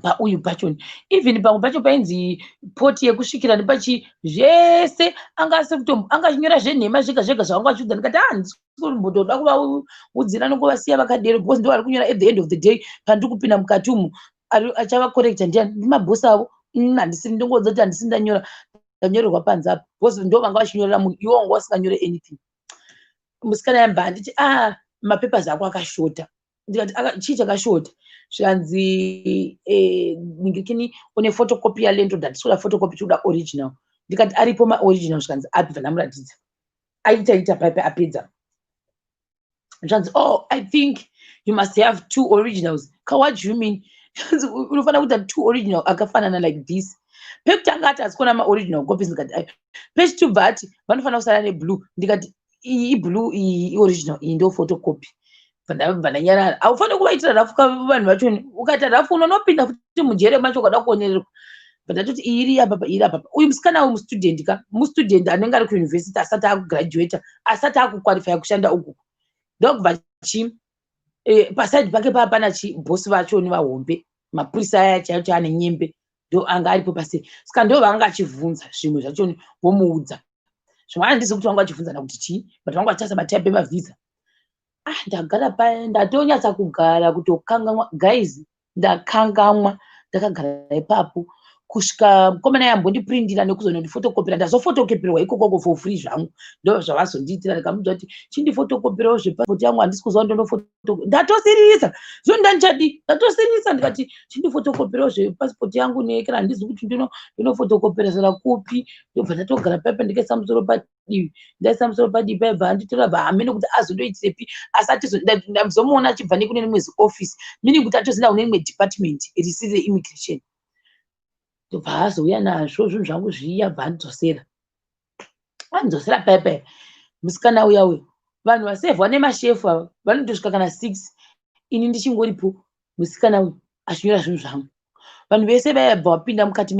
pauyu pachoni. Even pamwe pacho painzi poti yekusvikira nepachi zvese anganyora zvenhema zvega zvega zvavanga vachiudza. Ndikati handisi kumbotoda kuvaudzira nokuvasiya vakadero because ndo vari kunyora at the end of the day pandiri kupinda mukati umu achavakorekta ndiani ndimabhosi avo. Handisi ndongodza kuti handisi ndanyorerwa panze apa because ndo vanga vachinyorera munhu iwo wanga wasinganyore anything. Musikana yamba handiti mapepers ako akashota. Ndikati chii chakashota? Zvikanzi ningikini une photocopy yalento ndatisoda photocopy toda original. Ndikati aripo maoriginal. Zvikanzi api vandamuratidza aita paipa apedza. Zvikanzi I think you must have 2 originals. What do you mean? Unofanira kuita 2 original akafanana like this. Pekuti anga ati asikuona maoriginal copies. Ndikati pechitubva ati vanofanira kusara neblue. Ndikati iyi blue iyi original iyi ndo photocopy. Vandanyarara haufaniri kuvaitira rafu vanhu vachoni. Ukaita rafu unonopinda futi mujere macho ukada kuonererwa. Ndatoti iyi iri apa iri apa. Uyu musikana uyu mustudent anenge ari kuuniversity asati akugraduata asati akuqualifya kushanda uku. Ndokubva paside pake pana bhosi vachoni vahombe mapurisa aya chaicho ane nyembe ndo anga aripo pasei. Saka ndo vanga achibvunza zvimwe zvachoni vomuudza. Zvimwe handisi kuti vanga vachibvunzana kuti chii but vanga vachitasa mataipi emavhisa. Ndagara paya ndatonyatsa kugara kutokangamwa guys. Ndakangamwa ndakagara ipapo kusvika mukomana yambondiprindira nekuzondifotokopera. Ndazofotokopirwa ikoko for free zvangu. Ndo zvavazondiitira. Ndikamudza kuti chindifotokoperawo zvepasipoti yangu handisi kuziva ndonofotokopera. Ndatosirisa zvoni ndandichadi ndatosirisa. Ndikati chindifotokoperawo zvepasipoti yangu nekera handizi kuti ndinofotokopera zera kupi. Ndobva ndatogara paipa ndikaisa musoro padivi. Ndaisa musoro padivi paibva handitora bhamene kuti azondoitirepi asati ndazomuona achibva nekune imwe office meaning kuti atozinda kune imwe department risiri immigration. Ndobva azouya nazvo zvinhu zvangu zviya bva andidzosera paipa. Musikana uya uya vanhu vasevhwa nemashefu ava vanotosvika kana 6 ini ndichingoripo. Musikana uyu achinyora zvinhu zvangu. Vanhu vese vaibva vapinda mukati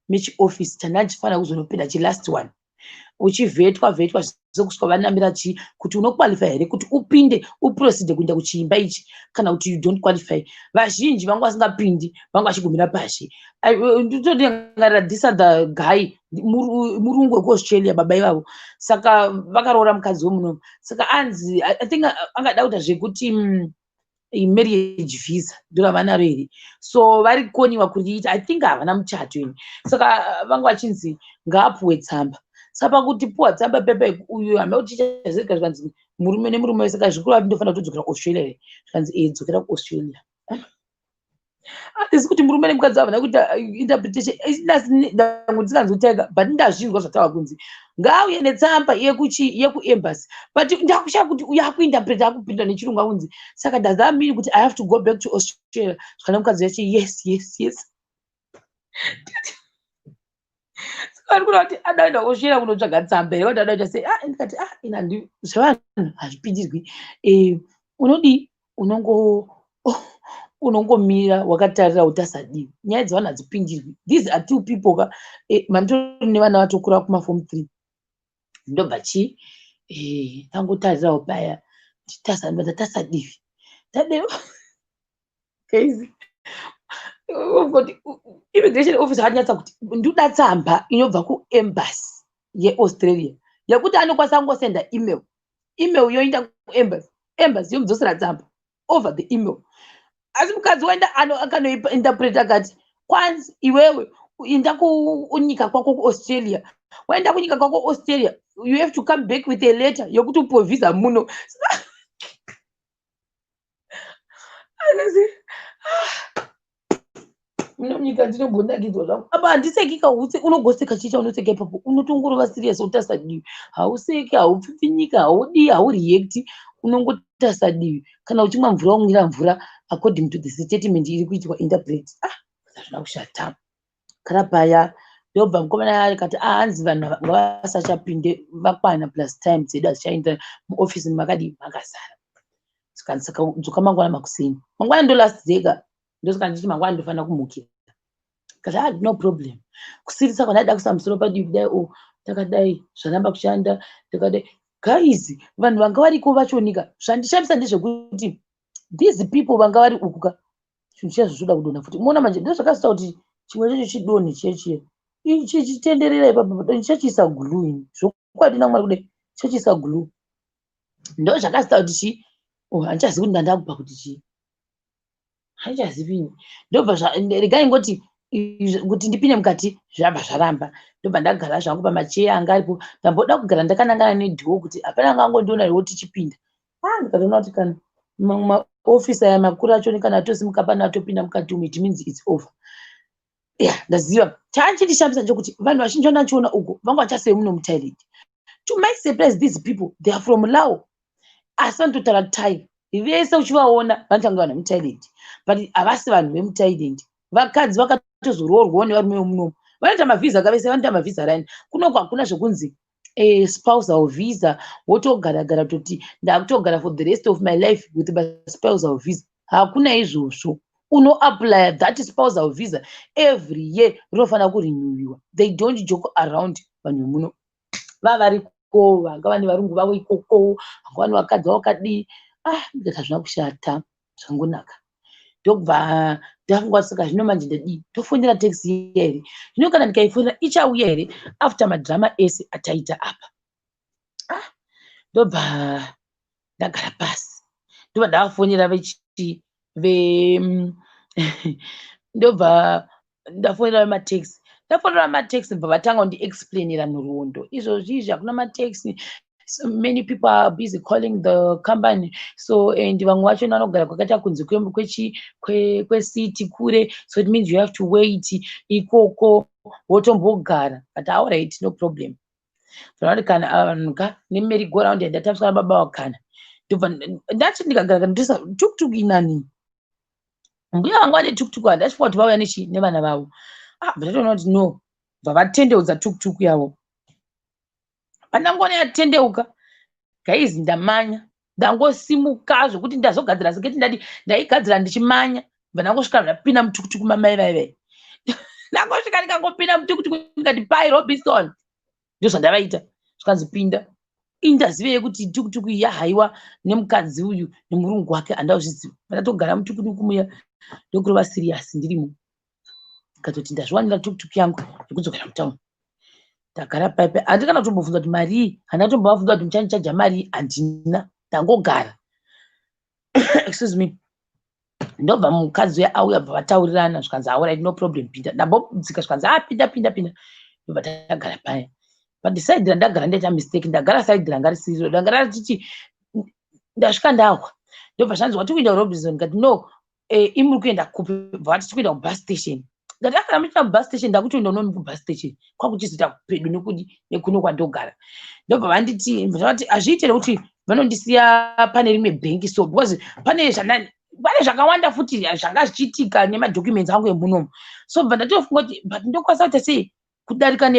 mechioffice chandandichifanira kuzonopinda chilast one. Uchivhetwa zvokusvika vanamira kuti unoqualify here kuti upinde uprocede kuenda kuchiimba ichi kana kuti you don't qualify. Vazhinji vanga vasingapindi vanga vachigumira pashi. Nditotengarira this other guy murungu wekuAustralia baba ivavo. Saka vakaroora mukadzi womunomu. Saka anzi I think angada kuita zvekuti marriage visa ndo ravanaro here. So vari kukoniwa kuriita. I think havana muchato ini. Saka vanga vachinzi ngaapuwe tsamba. Saka pakuti puwa tsamba pepa uyu hamna kuti chichazika. Zvikanzi murume nemurume. Saka zvikuru vapi ndofanira kutodzokera kuAustralia here. Zvikanzi dzokera kuAustralia. Handisi kuti murume nemukadzi havana kuita interpretation. Ndikanzi kutega but ndazvinzwa zvataura kunzi ngauye netsamba yekuembassy but ndakushaya kuti uyu akuinterpreta akupinda nechirungu akunzi. Saka does that mean kuti I have to go back to Australia? Zvakana mukadzi yachi yes. Saka ndikuona kuti adaenda Australia kunotsvaga tsamba here. Wadada kuita sei ndikati ina zvevanhu hazvipindirwi. Unodi unongomira wakatarira kuti asadiwi. Nyaya dzevanhu hadzipindirwi. These are 2 people manditori nevana vatokura kumaform 3. Ndobva tangotarirawo paya tasadiwi guys. Immigration officer anyatsa kuti ndoda tsamba inobva kuembassy yeAustralia yekuti anokwanisa kungosenda email yoenda kuembassy yomudzosera tsamba. over the email. Asi mukadzi waenda akanointerpreta akati kwanzi iwewe inda kunyika kwako kuAustralia, waenda kunyika kwako Australia, you have to come back with a letter yokuti upiwe visa muno. Nyika ndinombonakidwa zvangu apa handiseki kahutse, unogoseka chicha unoseka ipapo, unotongorova serious utarisa divi, hauseki, haupfipfinyika, haudii, haureacti, unongotarisa divi. Kana uchimwa mvura umwira mvura according to the statement iri kuitwa interpret. Hazvina kushata. Kana paya ndobva mukomana akati hanzi vanhu ngavasachapinde vakwana plus time dzedu hazichaenda muofisi makadii makazara. Saka dzoka mangwana makuseni, mangwana ndo last day ka ndosaka nditi mangwana ndofanira kumukira. Kati no problem. Kusirisa kwandaida kuisa musoro padivi kudai, takadai zvaramba kushanda takadai. Guys, vanhu vanga variko vachonika, zvandishamisa ndezvekuti these people vanga vari ukuka chinhu chazvoda kudonha futi. Muona manje ndozvakasita kuti chimwe checho chidonhe chechiye ichi chitenderera ipapo chachiisa glue ini zvokwadi namwari kudai chachiisa glue. Ndo zvakasita kuti chi handichazivi kuti ndandakupa kuti chii, handichazivi. Ndobva regai ngoti kuti ndipinde mukati zvabva zvaramba. Ndobva ndagara zvangu pamacheya anga aripo, ndamboda kugara ndakanangana nedhiwo kuti hapana angangondiona iwo tichipinda. Ndikatoona kuti kana maofisa aya makuru acho kana atosimuka pana atopinda mukati umu, it means it's over. Ndaziva chanchindishambisa nchokuti vanhu vazhinji vandachiona uko vanga vachasei muno mutoilet. To my surprise, these people they are from Lao, asi vanototaura Thai. Vese uchivaona vanotanga vanhu vemutoilet, but havasi vanhu vemutoilet. Vakadzi vakatozoroorwawo nevarume vemunomu, vanoita mavhisa akavese, vanoita mavhisa rani. Kunoko hakuna zvokunzi spousal visa wotogara toti ndakutogara for the rest of my life with my spousal visa. Hakuna izvozvo. Unoapply that spousal visa every year, rinofanira kurenewiwa. They don't joke around vanhu vemuno. Vavariko, vanga vane varungu vavo ikoko, vanga vane vakadzi vavo kadii. Ndikati hazvina kushata, zvangonaka. Ndobva ndafunga saka zvino manje ndadii, tofonera taxi here. Zvino kana ndikaifonera ichauya here after madhirama ese ataita apa. Ndobva ndagara pasi, ndobva ndafonera ndobva ndafonera vemataxi. Ndafonera vemataxi bva vatanga kundiexplainira nhoroondo. Izvozvi hakuna mataxi. So many people are busy calling the company. So and vamwe vacho vanogara kwakaita kunze kwesiti kure. So it means you have to wait ikoko wotombogara. But all right, no problem. Vanoti kana vanhu ka nemerry go round ndatapiswa nababa wakana. Ndati ndikagara ndisa tuktuk inani. Mbuya vangu vane tuktuk handachifunga kuti vauya nevana vavo. Ndatoona kuti no, vatendeudza tuktuk yavo. Pandangona yatendeuka, guys, ndamanya, ndangosimuka zvokuti ndazogadzira seketi ndaigadzira ndichimanya, ndangosvika ndapinda mutukutuku mamai vai. Ndangosvika ndikangopinda mutukutuku ndikati pai Robinson. Ndozvandavaita. Zvikanzi pinda. Indazivei kuti tukutuku yahaiwa nemukadzi uyu nemurungu wake handazviziva. Ndatogara mutukutuku muya ndokurova serious ndirimo. Ndikatoti ndazviwanira tukutuku yangu ndikudzokera mutauni. Ndagara paipe, handikana kutombobvunza kuti mari, handatombobvunza kuti muchandichaja mari, handina, ndangogara. Excuse me. Ndobva mukadzi uya auya bva vataurirana zvikanzi alright, no problem, pinda. Ndambodzika zvikanzi pinda. Ndobva ndagara paya. But side randagara ndaita mistake, ndagara side ranga risiro, ranga ratiti ndasvika ndahwa. Ndobva zvanzi wati kuenda kuRobinson, ndikati no, imuri kuenda kupi? Vati tiri kuenda kubus station. Ndakagara muchina bus station, ndakutoenda nomi kubus station. Kwakuchizoita pedu nekuno kwandogara. Ndobva vanditi zvavati hazviitire kuti vanondisiya pane rimwe bhengi, so because pane zvakawanda futi zvanga zvichiitika nemadocuments angu emunomu. So bva ndatofunga kuti but ndokwanisa kuti sei kudarika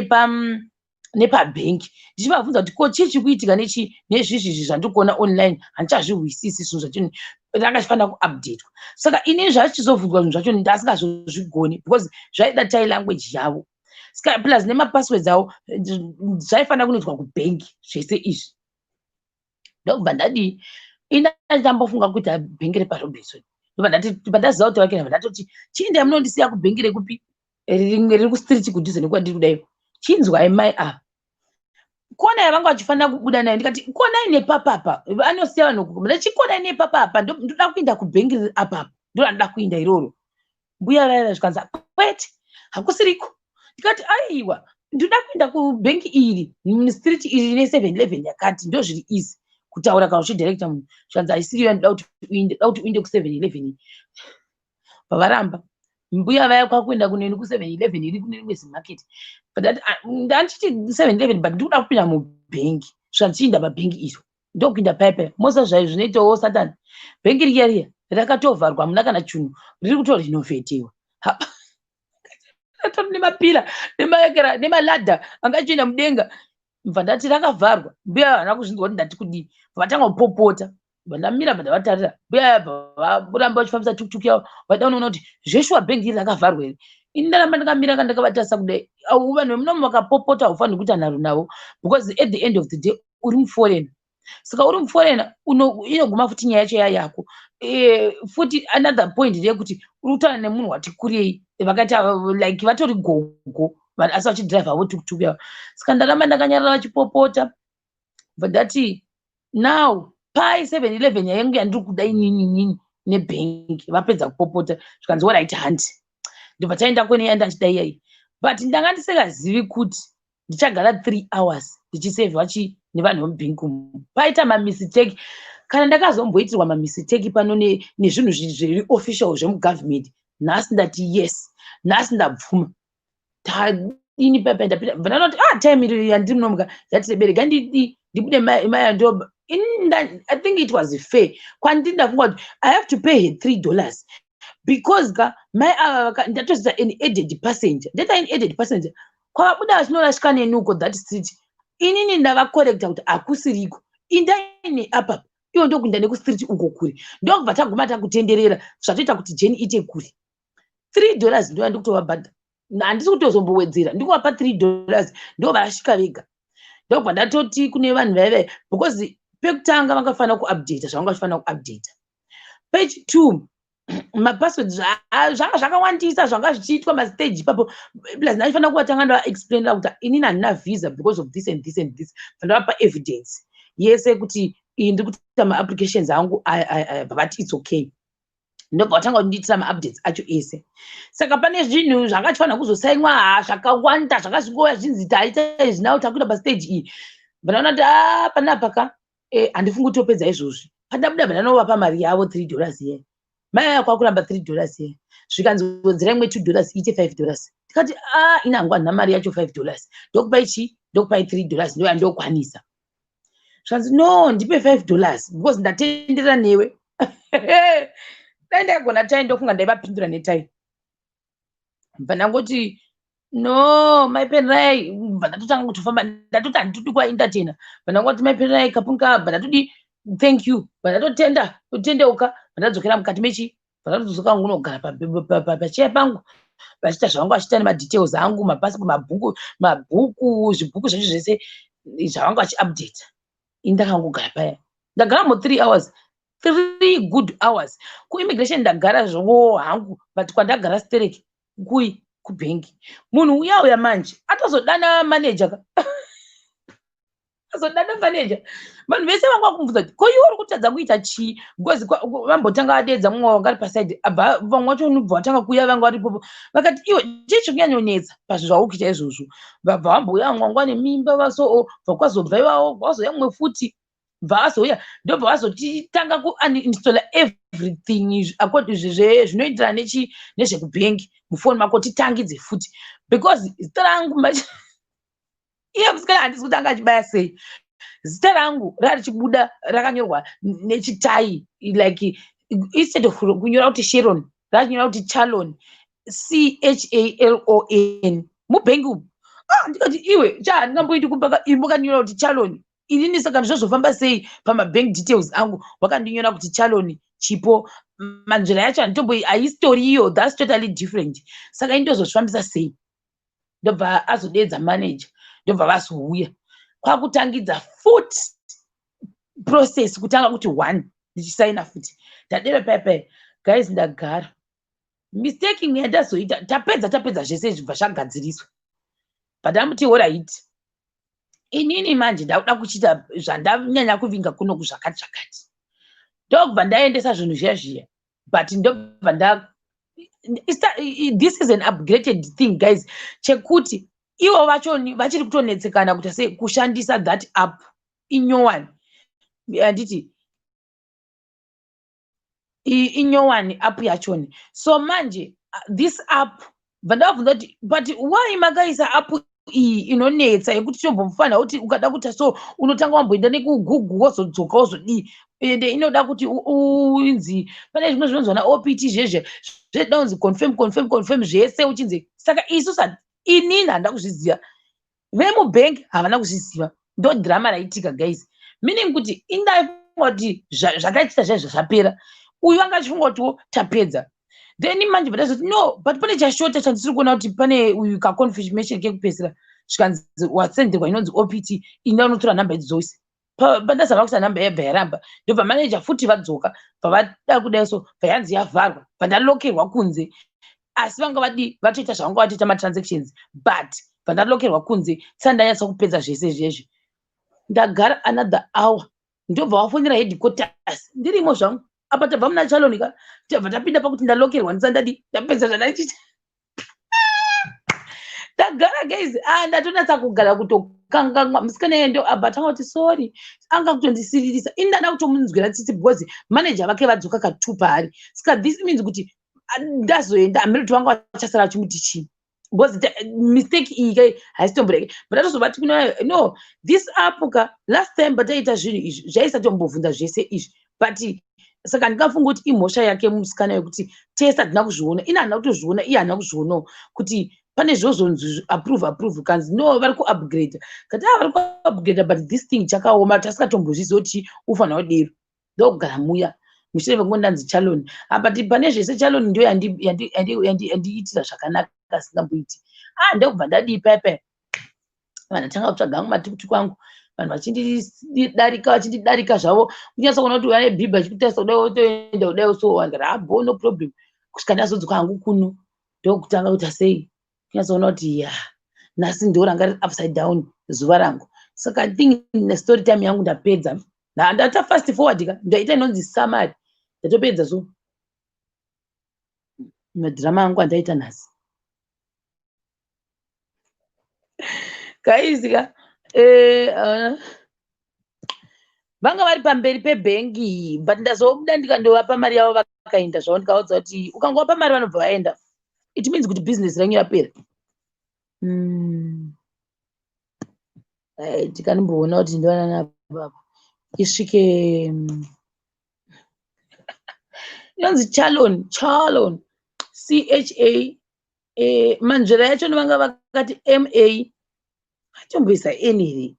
nepabhengi. Ndichivabvunza kuti ko chii chikuitika nezvizvi zvandikuona online, handichazvihwisisi zvinhu zvacho ranga chifanira kuupdatwa. Saka ini zvachichizobvunzwa zvinhu zvacho ndasingazozvigoni because zvaida Thai language yavo. Saka plus nemapasswords avo zvaifanira kunoitwa kubhengi zvese izvi. Ndobva ndadii ina ndambofunga kuti bhengi repaRobinson. Ndobva ndaziva kuti vakena ndatoti chiinda munondisiya kubhengi rekupi riri kustriti kudhuze nekwandiri kudai. Chinzwai mai apa. kona yavanga vachifanira kubuda nayo ndikati kona ine papapa anosiya vanhu ndachikona ine papapa ndoda kuenda kubhengi riri apapa ndo ranoda kuenda iroro. Mbuya vaya zvikanzi kwete hakusiriko. Ndikati aiwa ndoda kuenda kubhengi iri street iri ine 711 yakati ndo zviri easy kutaura kana uchidirecta munhu. Zvikanzi haisiriyo ndoda kuti uinde ku711. Pavaramba mbuya vaya kwakuenda kuneni ku711 iri kune rimwe zimarket. But ndachiti 711 but ndikuda kupinda mubhengi. Zvandichiinda pabhengi iro ndokuinda paya mosa zvaizvo zvinoitawo Satani. Bhengi riya rakatovharwa muna kana chinhu riri kutorinovetewa. Atori nemapira nemaekera nemaladha angachienda mudenga. Mva ndati rakavharwa. Mbuya havana kuzvinzwa kuti ndati kudii. Vatanga kupopota. Vandamira vandavatarira. Mbuya varamba vachifambisa tukutuku yavo. Vada unoona kuti zveshuwa bhengi iri rakavharwa here. Ini ndaramba ndakamira kandakavatasa kudai. Vanhu vemunomu vakapopota haufaniri kuita nharo navo because at the end of the day uri muforena. Saka uri muforena inoguma futi nyaya yacho yako. Futi another point ndeyekuti uri kutaura nemunhu wati kurei vakaita like vatori gogo vanhu asi vachidhiraivha havo tukutuku yavo. Saka ndaramba ndakanyarara vachipopota. But ndati now pai 711 yangu yandiri kuda inini nebhengi vapedza kupopota zvikanzi alright handi ndobva taenda kune yanda ndachida iyai. But ndanga ndisingazivi kuti ndichagara 3 hours ndichisevhwa nevanhu vemubhengi umu. Paita mamistake. Kana ndakazomboitirwa mamistake pano nezvinhu zviri official zvemugovernment nhasi ndati yes nhasi ndabvuma ini pepe ndapita vanoti time iri yandiri munomuka yati sebereka ndibude maya ndoba. I think it was fair kwandiri ndafunga kuti I have to pay her $3 because mai ndatosita an added passenger ndeta an added passenger kwavabuda vachinorashika nenuko that street. Inini ndavakorekta kuti hakusiriko indaine apapa iwo ndokuinda nekustreet uko kure ndokubva taguma takutenderera zvatoita kuti jeni ite kure. $3 ndo yandikutovabhadha handisi kutozombowedzera ndikuvapa $3 ndo varashika vega. Ndokubva ndatoti kune vanhu vaive because pekutanga vangafanira kuupdata zvavanga vachifanira kuupdata. Page 2 mapassword zvanga zvakawandisa zvanga zvichiitwa mastage ipapo plus ndachifanira kuvatanga ndavaexplainera kuti inini handina visa because of this and this and this. Ndavapa evidence yese kuti ndiri kuita maapplications angu vati it's okay. Ndobva vatanga kuti ndiitira maupdates acho ese. Saka pane zvinhu zvakachifanira kuzosainwa zvakawanda zvakasvikoya zvinzi taita izvi nawo takuita pastage iyi. Vanaona kuti panapaka handifungi kutopedza izvozvi. Pandabuda vandanovapa mari yavo $3 iye. Mai aya kwakuramba $3 iye. Zvikanzi wedzera imwe $2 iite $5. Tikati ina hangu handina mari yacho $5. Ndokupa ichi ndokupa $3 ndo yandokwanisa. Zvikanzi no ndipe $5 because ndatenderera newe. Dai ndakagona tai ndofunga ndaivapindura netai. Bva ndangoti no maipenderai bva ndatotanga kutofamba ndatoti handitodi kuvaendatena. Bva ndangoti maipenderai kapunka bva ndatodi thank you bva ndatotendeuka bva ndadzokera mukati mechi bva ndatodzoka hangu nogara pachiya pangu vachiita zvavanga vachiita nemadetails angu mapasipo mabhuku zvibhuku zvacho zvese zvavanga vachiupdata. Ini ndakangogara paya ndagaramo 3 hours 3 good hours. Kuimmigration ndagara zvowo hangu but kwandagara stereki kubhengi munhu uya manje atozodana manager azodana manager. Vanhu vese vanga vakumudza kuti ko iwe uri kutadza kuita chii because vambotanga vadedza mumwe wangari paside abva vamwe vacho nubva vatanga kuuya vanga varipopo vakati iwe chii chikunyanyonetsa pazvinhu zvaukuita izvozvo. Vabva vambouya mwangwa nemimba bva kwazobva iwawo vazoya mumwe futi bva vazoya ndobva vazotitanga kuuninstalla everything zvinoenderana nezvekubhengi mufoni mako titangidze futi because zita rangu iye musikana handisi kuti anga achibaya sei. Zita rangu rarichibuda rakanyorwa nechitai like instead of kunyora kuti Sharon rachonyora kuti Chalon CHALON mubhengi umu. Ndikati iwe handingamboiti kupaka imbokanyora kuti Chalon inini saka ndizvozofamba sei pamabank details angu wakandinyora kuti Chalon chipo manzvera yacho haistori iyo that's totally different. Saka indozozvifambisa sei. Ndobva azodedza manager ndobva vazouya kwakutangidza futi process kutanga kuti 1 ndichisaina futi ndadeva paya guys ndagara mistake imwe yandazoita tapedza zvese zvibva zvagadziriswa but amuti alright inini manje ndauda kuchita zvandanyanya kuvinga kuno kuzvakati zvakati ndobva ndaendesa zvinhu zviya but ndobva this is an upgraded thing guys chekuti ivo vachoni vachiri kutonetsekana kuti sei kushandisa that app inyowani handiti inyowani app yachoni so manje this app vandavabvunza kuti but why makaisa app iyi inonetsa yekuti tombomufana kuti ukada kuita so unotanga wamboenda nekugoogle wozodzoka wozodii ende inoda kuti uinzi pane zvimwe zvinonzwana opt zvezve zveda kunzi confirm zvese uchinzi saka isu inini handina kuzviziva vemubhengi havana kuzviziva ndo drama raitika guys meaning kuti indaifunga kuti zvakaitisa zvaizvo zvapera uyu anga achifunga kutiwo tapedza then manje vandazoti no but pane chashota chandisiri kuona kuti pane uyu kaconfirmation kekupedzisira zvikanzi wasenderwa inonzi opt inda unotora nhamba idzi dzose pandazama kuisa nhamba yabva yaramba ndobva manager futi vadzoka pavada kudai so bvayanzi yavharwa vandalokerwa kunze asi vanga vadi vatoita zvavanga vatoita matransactions but vandalokerwa kunze sandanyatsa kupedza zvese izvezvi ndagara another hour ndobva wafonera headquarters ndirimo zvangu apa tabva muna chaloni ka tabva tapinda pakuti ndalokerwa ndisandadi ndapedza zvandaichita ndagara guys ndatonatsa kugara kutokangangwa musikana yendo abatanga kuti sorry anga kutondisiririsa indada kutomunzwira tsitsi because manager vake vadzoka ka2 paari saka this means kuti ndazoenda ameroti vanga vachasara vachimuti chii because mistake iyi kai haisitomboreke but atozobati no this app ka last time bataita zvinhu izvi zvaisatombobvunza zvese izvi but saka ndingafunga kuti imhosva yake musikana yokuti tese hadina kuzviona ina hana kutozviona iye hana kuzvionawo kuti pane zvozonzi approve kanzi no vari kuupgrade kati vari kuupgrade but this thing chakaoma tasingatombozviziva kuti ufanira kudero ndokugara muya mushure mekunge ndanzi chaloni but pane zvese chaloni ndo yandiitira zvakanaka asingamboiti ndokubva ndadii paipai vanhu atanga kutsvaga angu matukutuku angu vanhu vachindidarika zvavo kunyatsa kuona kuti vane bhibha achikutarisa kudai wotoenda kudai so wandara abo no problem kusvika ndazodzoka hangu kuno ndokutanga kuti sei kunyatsa kuona kuti ya nhasi ndo ranga riri upside down zuva rangu saka thing nestory time yangu ndapedza ndata fast forward ka ndaita inonzi summary ndatopedza so madhirama angu andaita nhasi kaizika vanga vari pamberi pebhengi but ndazobuda ndikandovapa mari yavo vakaenda zvavo ndikaudza kuti ukangovapa mari vanobva vaenda it means kuti business renyu yapera tikanimboona kuti ndovanana baba isvike inonzi chalon CHA manzvera yacho vanga vakati MA atomboisa n here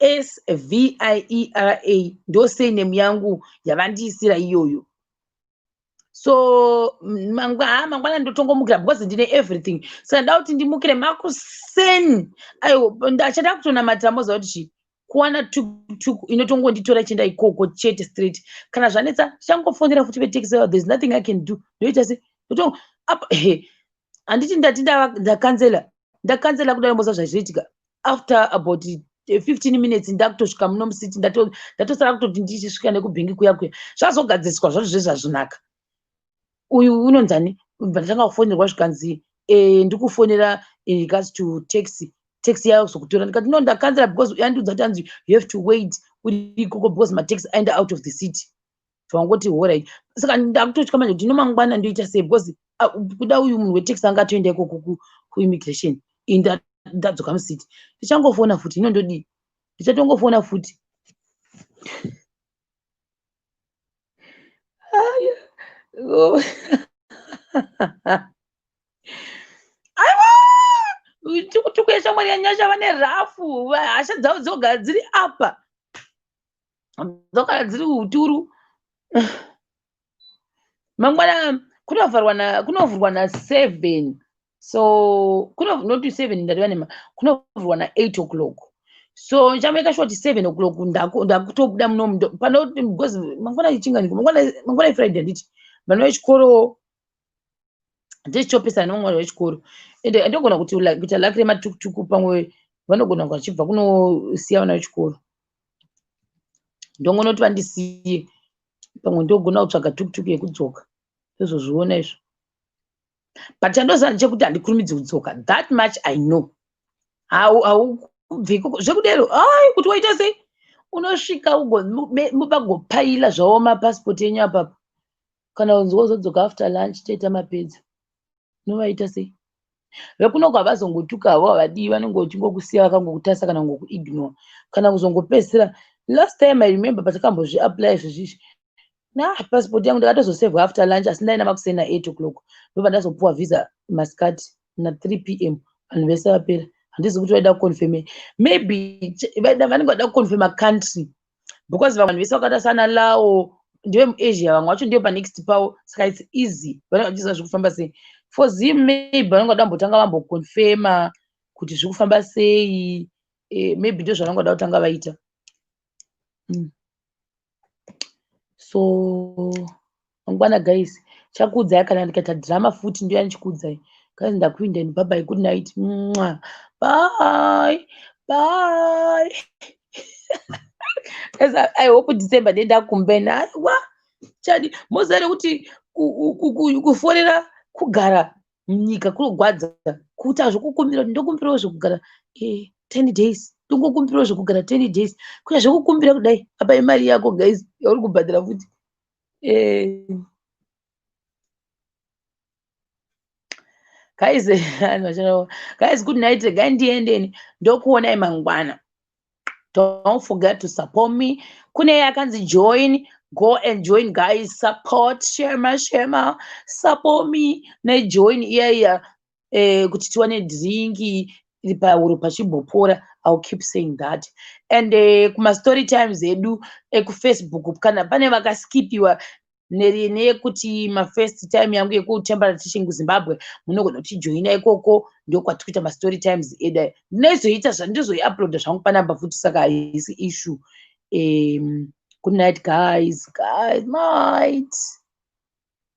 MASVIERA ndo surname yangu yavandiisira iyoyo so mangwana ndotongomukira because ndine everything saka nda kuti ndimukire makuseni aiwa ndachada kutonamatira moza kuti chi kuwana tukutuku inotongonditora chienda ikoko chete straight kana zvanetsa changofonera futi vetaxi there's nothing I can do ndoita se handiti ndati ndakanzela kudai mbosa zvazviitika after about 15 minutes ndakutosvika muno musiti ndatosara kutoti ndichisvika nekubhengi kuya zvazogadziriswa zvacho zvezvazvinaka uyu unonzani ndatanga kufonerwa zvikanzi ndikufonera in regards to taxi yayo kuzokutora ndikati no ndakanzela because yandiudza kuti anzi you have to wait uri ikoko because mataxi aenda out of the city zvangoti alright saka ndakutotya manje kuti nomangwana ndoita sei because kuda uyu munhu wetaxi anga atoenda ikoko kuimmigration ndadzoka musiti ndichangofona futi inondodii ndichatongofona futi tukutuku yeshamwari yanyasha vane rafu hasha dzavo dzogara dziri apa dzogara dziri huturu mangwana kunovhurwa na7 so not 7 ndariva nema kunovhurwa na8 o'clock so nchameka shoti 7 o'clock ndakutobuda muno panoti because mangwana ichinganiko mangwana ifriday handiti vanhu vechikoro ndichitopesana nemamwe vechikoro ende andogona kuita lakire matukutuku pamwe vanogona vachibva kunosiya vana vechikoro. Ndongonoti vandisiye pamwe ndogona kutsvaga tukutuku yekudzoka tozozviona izvo. But chandozana chekuti handikurumidzi kudzoka, that much I know. Haubvi zvekudero kuti waita sei unosvika mubagopaila zvavo mapasipoti enyu apapo, kana kunzi wozodzoka after lunch toita mapedza. Unovaita sei? Vekunoku havazongotuka havo havadii, vanenge vachingokusiya vakangokutasa kana ngokuignore kana kuzongopedzisira. Last time I remember patakambozviapply zvezvizvi, passport yangu ndakatozosevha after lunch asi ndaina makuseni na8 o'clock ndobva ndazopuwa visa masikati na 3 p.m. vanhu vese vapera. Handizi kuti vaida kuconfirm, maybe vanenge vada kuconfirma country because vanhu vese vakatasana Lao ndive muAsia, vamwe vacho ndiyo panext pavo, saka it's easy. Vanenge vachiziva zvekufamba sei. For Zim maybe vanenge vada kumbotanga vamboconfirma kuti zvekufamba sei, maybe ndo zvavanenge vada kutanga vaita. So mangwana guys, chakuudzai kana ndikaita drama futi ndiyo yandichikuudzai. Guys, ndakuindeni. Bye bye, good night. Bye bye. Guys, I hope December ndenda kumbeni. Aiwa chadi mozare kuti kufonera kugara munyika kurogwadza kuti hazvokukumbira kuti ndokumbirawo zvekugara 10 days, ndongokumbirawo zvekugara 10 days, kunya zvekukumbira kudai apa imari yako guys yauri kubhadhara futi. Guys, good night. Gandiendeni ndokuonai mangwana. Don't forget to support me. Kune yakanzi join, go and join guys. Support Shema, support me. Na join iya kuti tiwane drinki iri pauro pachibopora. I'll keep saying that. And kuma story times edu ku kana pane vakaskipiwa neyekuti first time yangu yekutemporary teaching kuZimbabwe, munogona kuchijoina ikoko, ndio kwatikuita story times edu. Ndinozoita zvandizoiuploada zvangu panamba futi, saka haisi issue. Good night guys, night.